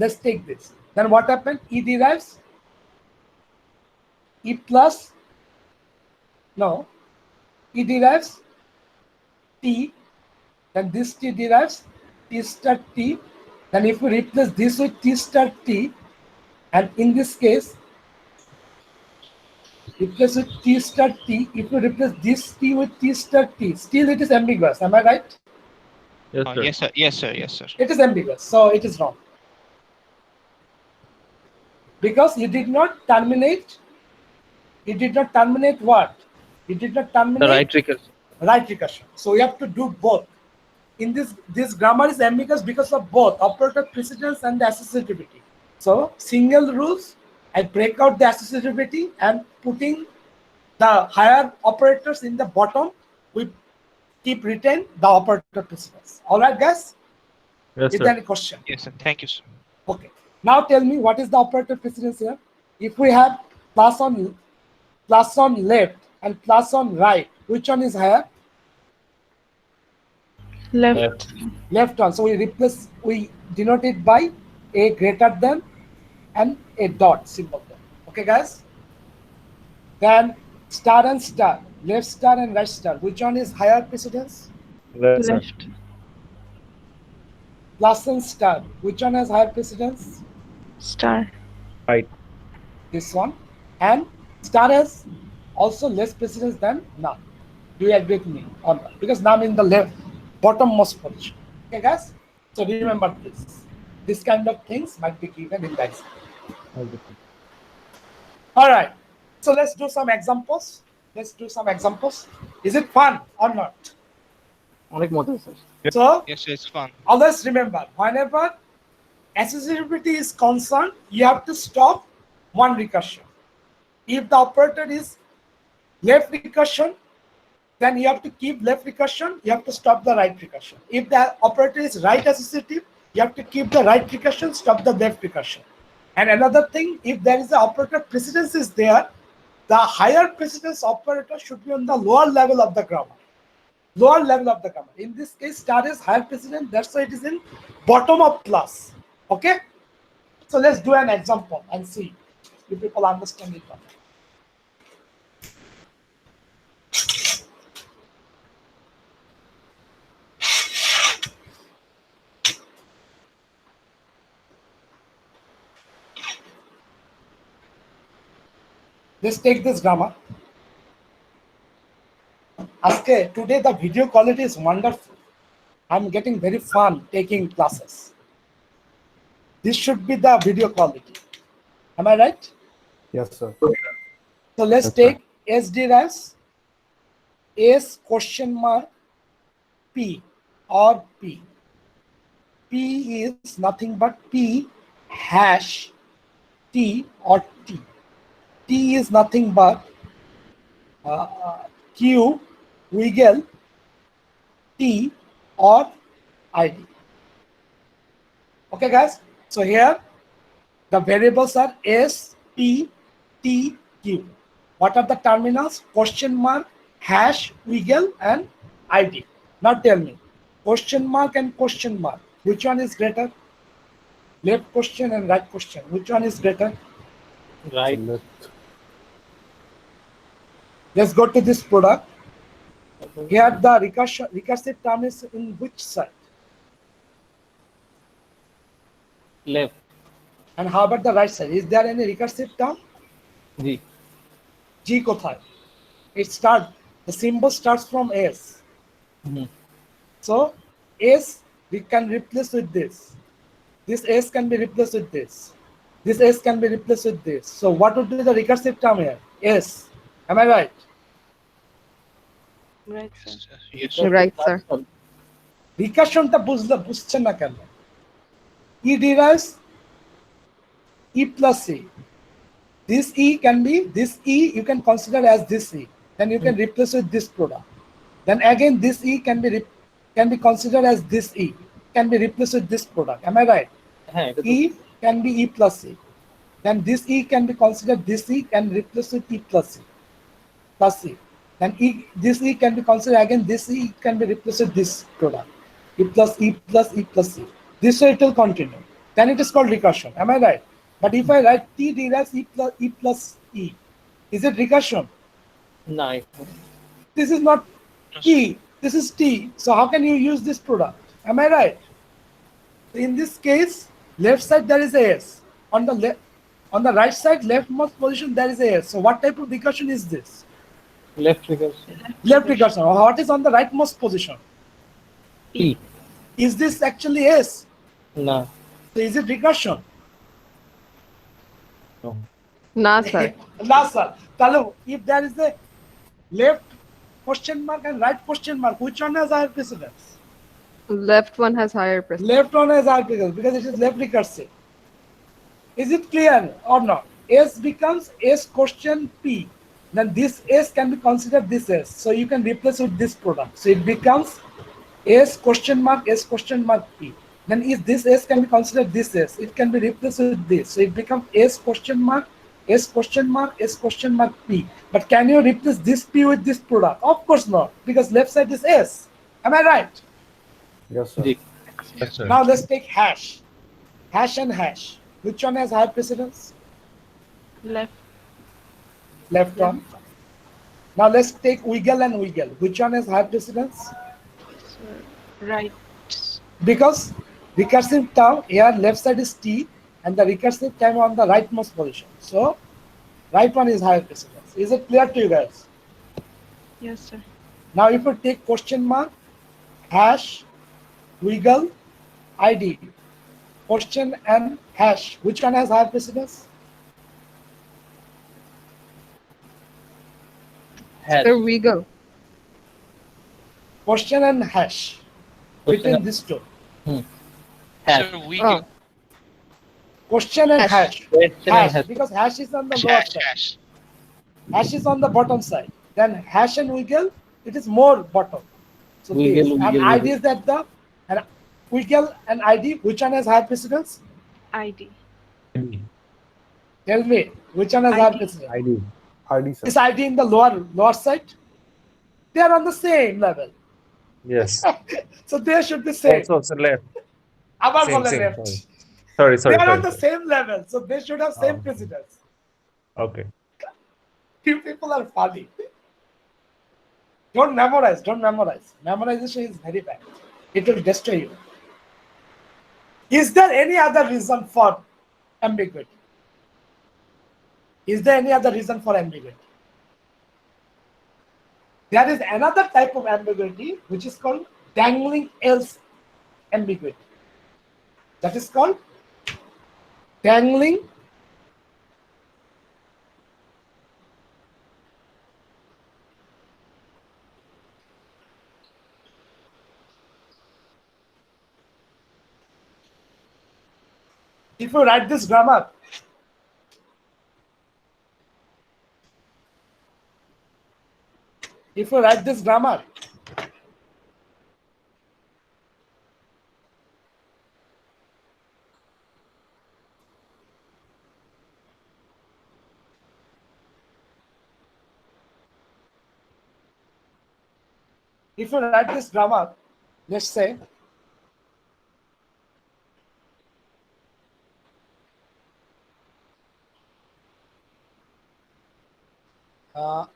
Let's take this. Then what happened? E derives E plus E derives T, then this T derives T star T. Then if we replace this with T star T, and in this case, replace with T star T, if we replace this T with T star T, still it is ambiguous. Am I right? Yes, sir. yes sir. It is ambiguous, so it is wrong. Because you did not terminate what? You did not terminate The right recursion. right recursion. So you have to do both. In this grammar is ambiguous because of both operator precedence and the associativity. So single rules, I break out the associativity and putting the higher operators in the bottom, we keep retain the operator precedence. All right, guys? Yes, Is sir. there any question? Yes sir, thank you sir. Okay. Now tell me what is the operator precedence here? If we have plus on left and plus on right, which one is higher? Left. Left one. So we denote it by a greater than and a dot symbol there. Okay, guys? Then star and star. left star and right star. Which one is higher precedence? Left. Left. Plus and star. Which one has higher precedence? Star. Right. This one. And star has also less precedence than none. Do you agree with me or not? Because none in the left bottommost position. Okay, guys? So remember this. This kind of things might be given in the exam. All right. So let's do some examples. Let's do some examples. Is it fun or not? অনেক মজা sir So Yes, it's fun. always remember, whenever accessibility is concerned, you have to stop one recursion. If the operator is left recursion, then you have to keep left recursion, you have to stop the right recursion. If the operator is right associative, you have to keep the right recursion, stop the left recursion. And another thing, if there is an operator precedence is there, the higher precedence operator should be on the lower level of the grammar. Lower level of the grammar. In this case, star is higher precedence, that's why it is in bottom of class. Okay? So let's do an example and see if people understand it or not. Let's take this grammar. Today the video quality is wonderful. I'm getting very fun taking classes. This should be the video quality. Am I right? Yes, sir. So let's take S derives S question mark P or P. P is nothing but P hash T or T. T is nothing but Q wiggle T or ID. Okay, guys. So here the variables are S, P, T, Q. What are the terminals? Question mark, hash, wiggle, and ID. Now tell me, question mark and question mark, which one is greater? Left question and right question, which one is greater? Right Let's go to this product. Here the recursive term is in which side? Left And how about the right side? Is there any recursive term? G G kothai. The symbol starts from S. So S we can replace with this. This S can be replaced with this. This S can be replaced with this. So what would be the recursive term here? S. Am I right? Right, sir. Yes. Right, sir. রিকার্শনটা বুঝছেন না কেন? E derives E plus E. This E can be, this E you can consider as this E. Then you can replace with this product. Then again this E can be considered as this E. Can be replaced with this product. Am I right? হ্যাঁ এটা তো E can be E plus E. Then this E can be considered, this E can replace with E plus E. Plus E. Then this E can be considered again, this E can be replaced with this product. E plus E plus E plus E. This way it will continue. Then it is called recursion. Am I right? But if I write T derives E plus E, is it recursion? না This is not E, this is T. So how can you use this product? Am I right? In this case, left side there is a S. On the right side, leftmost position there is a S. So what type of recursion is this? Left recursion Left recursion. What is on the rightmost position? P Is this actually S? না So is it recursion? Nah, sir. Last sir. Talo, if there is a left question mark and right question mark, which one has higher precedence? Left one has higher precedence. Left one has higher precedence because it is left recursive. Is it clear or not? S becomes S question P. Then this S can be considered this S. So you can replace with this product. So it becomes S question mark P. Then if this S can be considered this S, it can be replaced with this. So it becomes S question mark P. But can you replace this P with this product? Of course not, because left side is S. Am I right? Yes, sir. G Yes, sir. Now let's take hash. Hash and hash. Which one has higher precedence? Left. Left one. Now let's take wiggle and wiggle. Which one has higher precedence? So right. Because recursive term here left side is t and the recursive term on the rightmost position. So right one is higher precedence. Is it clear to you guys? Yes, sir. Now if you take question mark, hash, wiggle, ID, question and hash, which one has higher precedence? Hash. Sir, wiggle. Question and hash. Between these two. Hash. Sir, we Oh, Question and Hash. hash. Question and Hash, hash. because hash is on the hash, lower hash, side. hash. Hash is on the bottom side. Then hash and wiggle, it is more bottom. So Wiggle, this. And wiggle, ID wiggle. is that the and wiggle and ID, which one has higher precedence? ID. Tell me, which one has higher ID. precedence? ID. ID, sir. Is ID in the lower side? They are on the same level. Yes. So they should be same. Also left. Abar Same, bole same. left. Sorry. They are on sorry. the same level, so they should have same Oh. precedence. Okay. You people are funny. Don't memorize. Memorization is very bad. It will destroy you. Is there any other reason for ambiguity? Is there any other reason for ambiguity? There is another type of ambiguity which is called dangling else ambiguity. That is called dangling if you write this grammar, let's say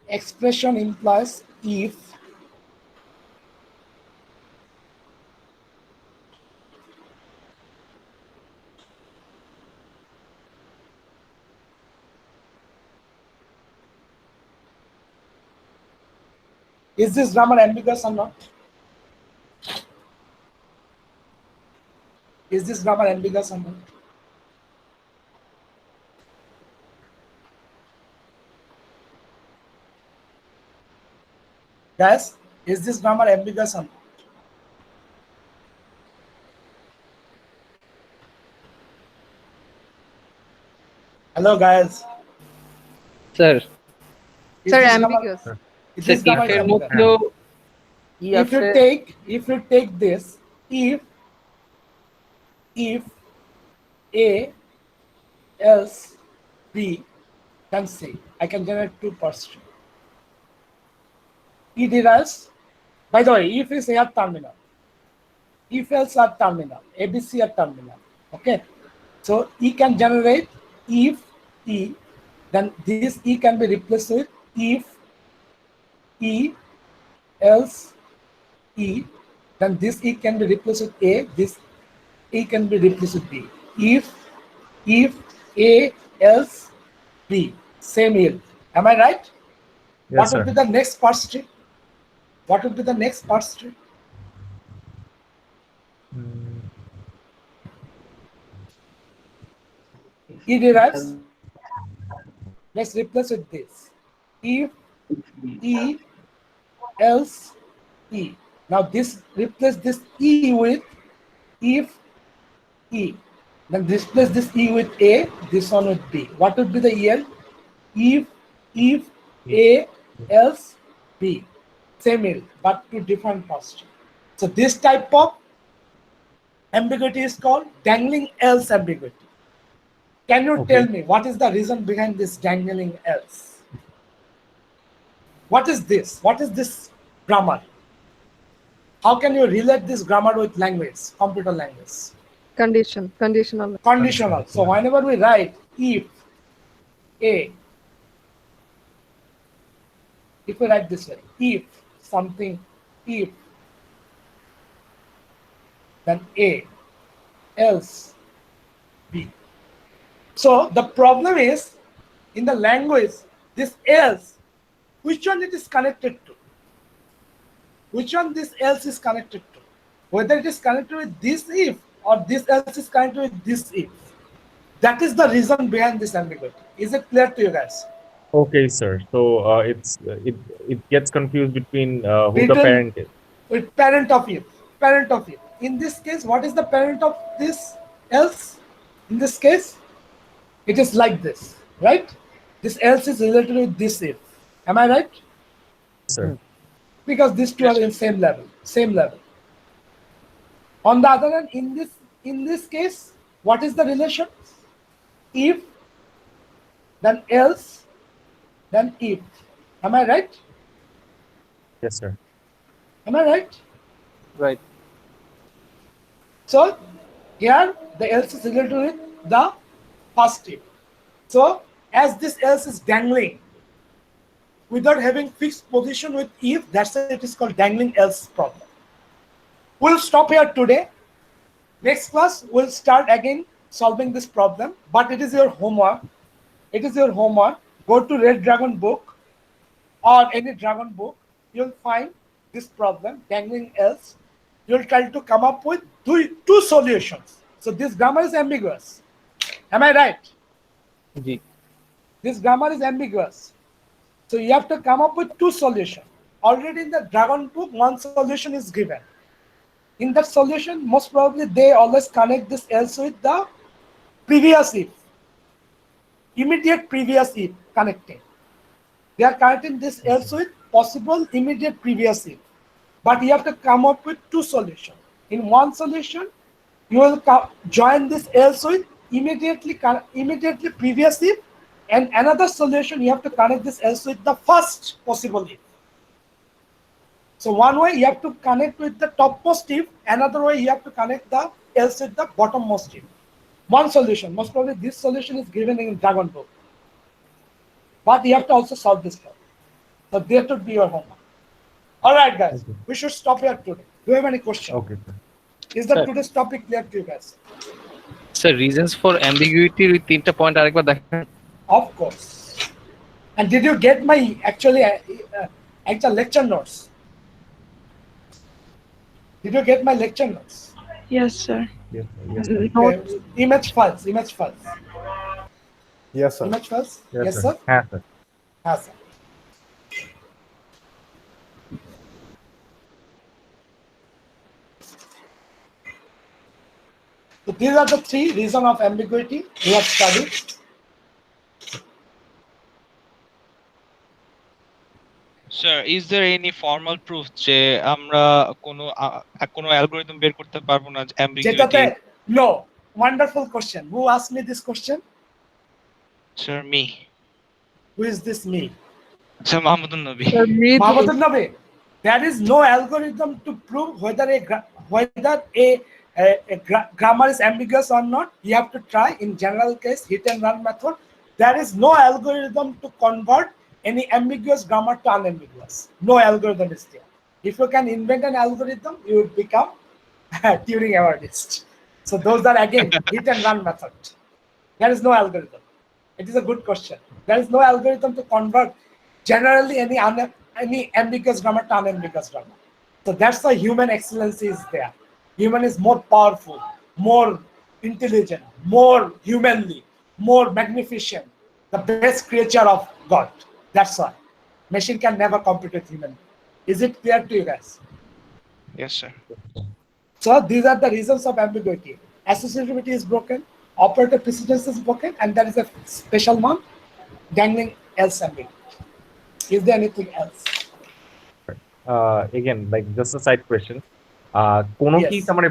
expression implies if is this grammar ambiguous or not? Is this grammar ambiguous or not? Guys, is this grammar ambiguous or not? Hello, guys. Sir, Is sir, this grammar- ambiguous. is sir, this grammar if এর ambiguous? মধ্যেও ই If you আছে take this, if A else B, then C, I can generate two parts. E derives, by the way, if is A terminal, if else are terminal, ABC are terminal. Okay, so E can generate if E, then this E can be replaced with if E else E, then this E can be replaced with A, this E can be replaced with B. If A else B, same yield. Am I right? Yes, What sir. would be the next parse tree? What would be the next parse tree? E derives. Let's replace with this. If E else E. Now this replace this E with if E. Then replace this E with A, this one with B. What would be the yield? If A else B. Same yield, but to different posture. So this type of ambiguity is called dangling else ambiguity. Can you tell me what is the reason behind this dangling else? What is this? What is this grammar? How can you relate this grammar with language, computer language? Conditional. Conditional. So whenever we write if A If we write this way, if something, if, then A, else B. So the problem is, in the language, this else, which one it is connected to? Which one this else is connected to? Whether it is connected with this if or this else is connected with this if. That is the reason behind this ambiguity. Is it clear to you guys? Okay, sir. So it gets confused between who the Between- parent is. With parent of if. Parent of if. In this case, what is the parent of this else? In this case, it is like this, right? This else is related with this if. Am I right? Sir. Because these two are in same level, same level. On the other hand, in this case, what is the relation? If, then else, then if. Am I right? Yes, sir. Am I right? Right. So here the else is related with the first if. So as this else is dangling without having fixed position with if, that's why it is called dangling else problem. We'll stop here today. Next class we'll start again solving this problem, but it is your homework. It is your homework. Go to Red Dragon book or any dragon book. You'll find this problem, dangling else. You'll try to come up with two solutions. So this grammar is ambiguous. Am I right? Ji. This grammar is ambiguous. So you have to come up with two solutions. Already in the dragon book, one solution is given. In that solution, most probably they always connect this else with the previous if. Immediate previous if connecting. They are connecting this else with possible immediate previous if. But you have to come up with two solutions. In one solution, you will join this else with immediately previous if, and another solution you have to connect this else with the first possible if. So one way you have to connect with the topmost if, another way you have to connect the else with the bottommost if. One solution, most probably this solution is given in Dragon book. But you have to also solve this problem. So that would be your homework. All right, guys, Okay. we should stop here today. Do you have any question? Okay, sir. Is the Sir. today's topic clear to you guys? Sir, reasons for ambiguity with 3টা point আরেকবার দেখেন। Of course. And did you get my actual lecture notes? Did you get my lecture notes? Yes, sir. Yes, sir. Yes, sir. Notes. Image files. Yes, sir. Image files? Yes, sir. হ্যাঁ, sir. Yes, sir. So these are the three reasons of ambiguity we have studied. Sir, is there any formal proof যে আমরা কোনো algorithm বের করতে পারবো না ambiguity? যেটাতে no. Wonderful question. Who asked me this question? Sir, me. Who is this me? Sir, Mahmudun Nabi. Sir, read Mahmudun Nabi. There is no algorithm to prove whether a grammar is ambiguous or not. You have to try. In general case, hit and run method. There is no algorithm to convert any ambiguous grammar to unambiguous. No algorithm is there. If you can invent an algorithm, you would become a Turing awardist. So those are again hit and run method. There is no algorithm. It is a good question. There is no algorithm to convert generally any ambiguous grammar to unambiguous grammar. So that's why human excellency is there. Human is more powerful, more intelligent, more humanly, more magnificent, the best creature of God. That's why. Machine can never compete with human. Is it clear to you guys? Yes, sir. So these are the reasons of ambiguity. Associativity is broken, operator precedence is broken, and there is a special one, dangling else ambiguity. Is there anything else? Again, like just a side question. কোনো কি Yes. তার মানে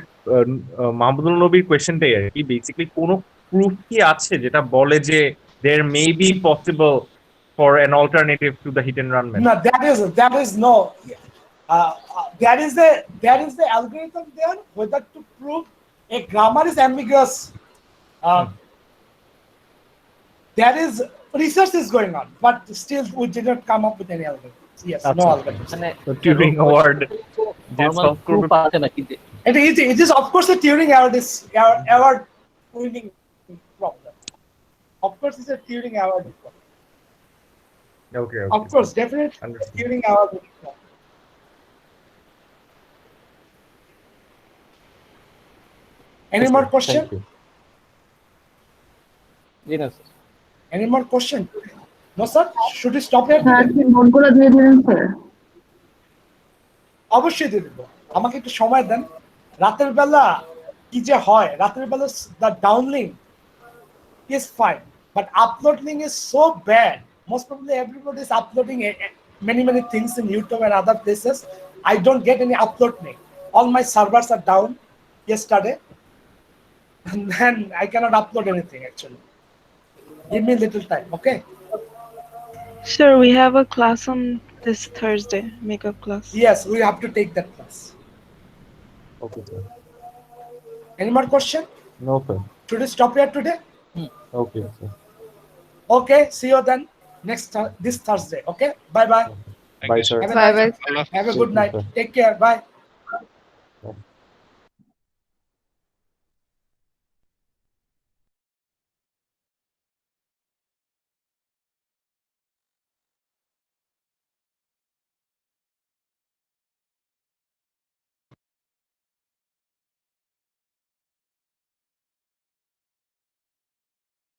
মাহমুদুল নবীর কোয়েশ্চেনটাই আর কি basically কোনো proof কি আছে যেটা বলে যে there may be possible for an alternative to the hit and run method? No, that is no. There is the algorithm there whether to prove a grammar is ambiguous. There is research is going on, but still we did not come up with any algorithms. Yes, আচ্ছা। no algorithm. মানে তো Turing award যে formal solve করবে proof আছে নাকি যে It is of course a Turing award winning problem. Of course, it's a Turing award problem. Okay Of course, definitely Understood. Turing award winning problem. Any more question? জি না sir Any more question? No, sir. Should we stop here? Sir কি নোটগুলো দিয়ে দিলেন sir? অবশ্যই দিয়ে দেবো। আমাকে একটু সময় দেন। রাতের বেলা কি যে হয়, রাতের বেলা the downlink is fine, but uploading is so bad. Most probably everybody is uploading many things in YouTube and other places. I don't get any upload link. All my servers are down yesterday, and then I cannot upload anything actually. Give me a little time, okay? Sir, we have a class on this Thursday, makeup class. Yes, we have to take that class. Okay sir Any more question? No sir Should we stop here today? Okay sir Okay, see you then this Thursday. Okay, bye bye. Thank bye you, sir. Sir Have a Bye nice- bye. Have a good night. Take care. Bye.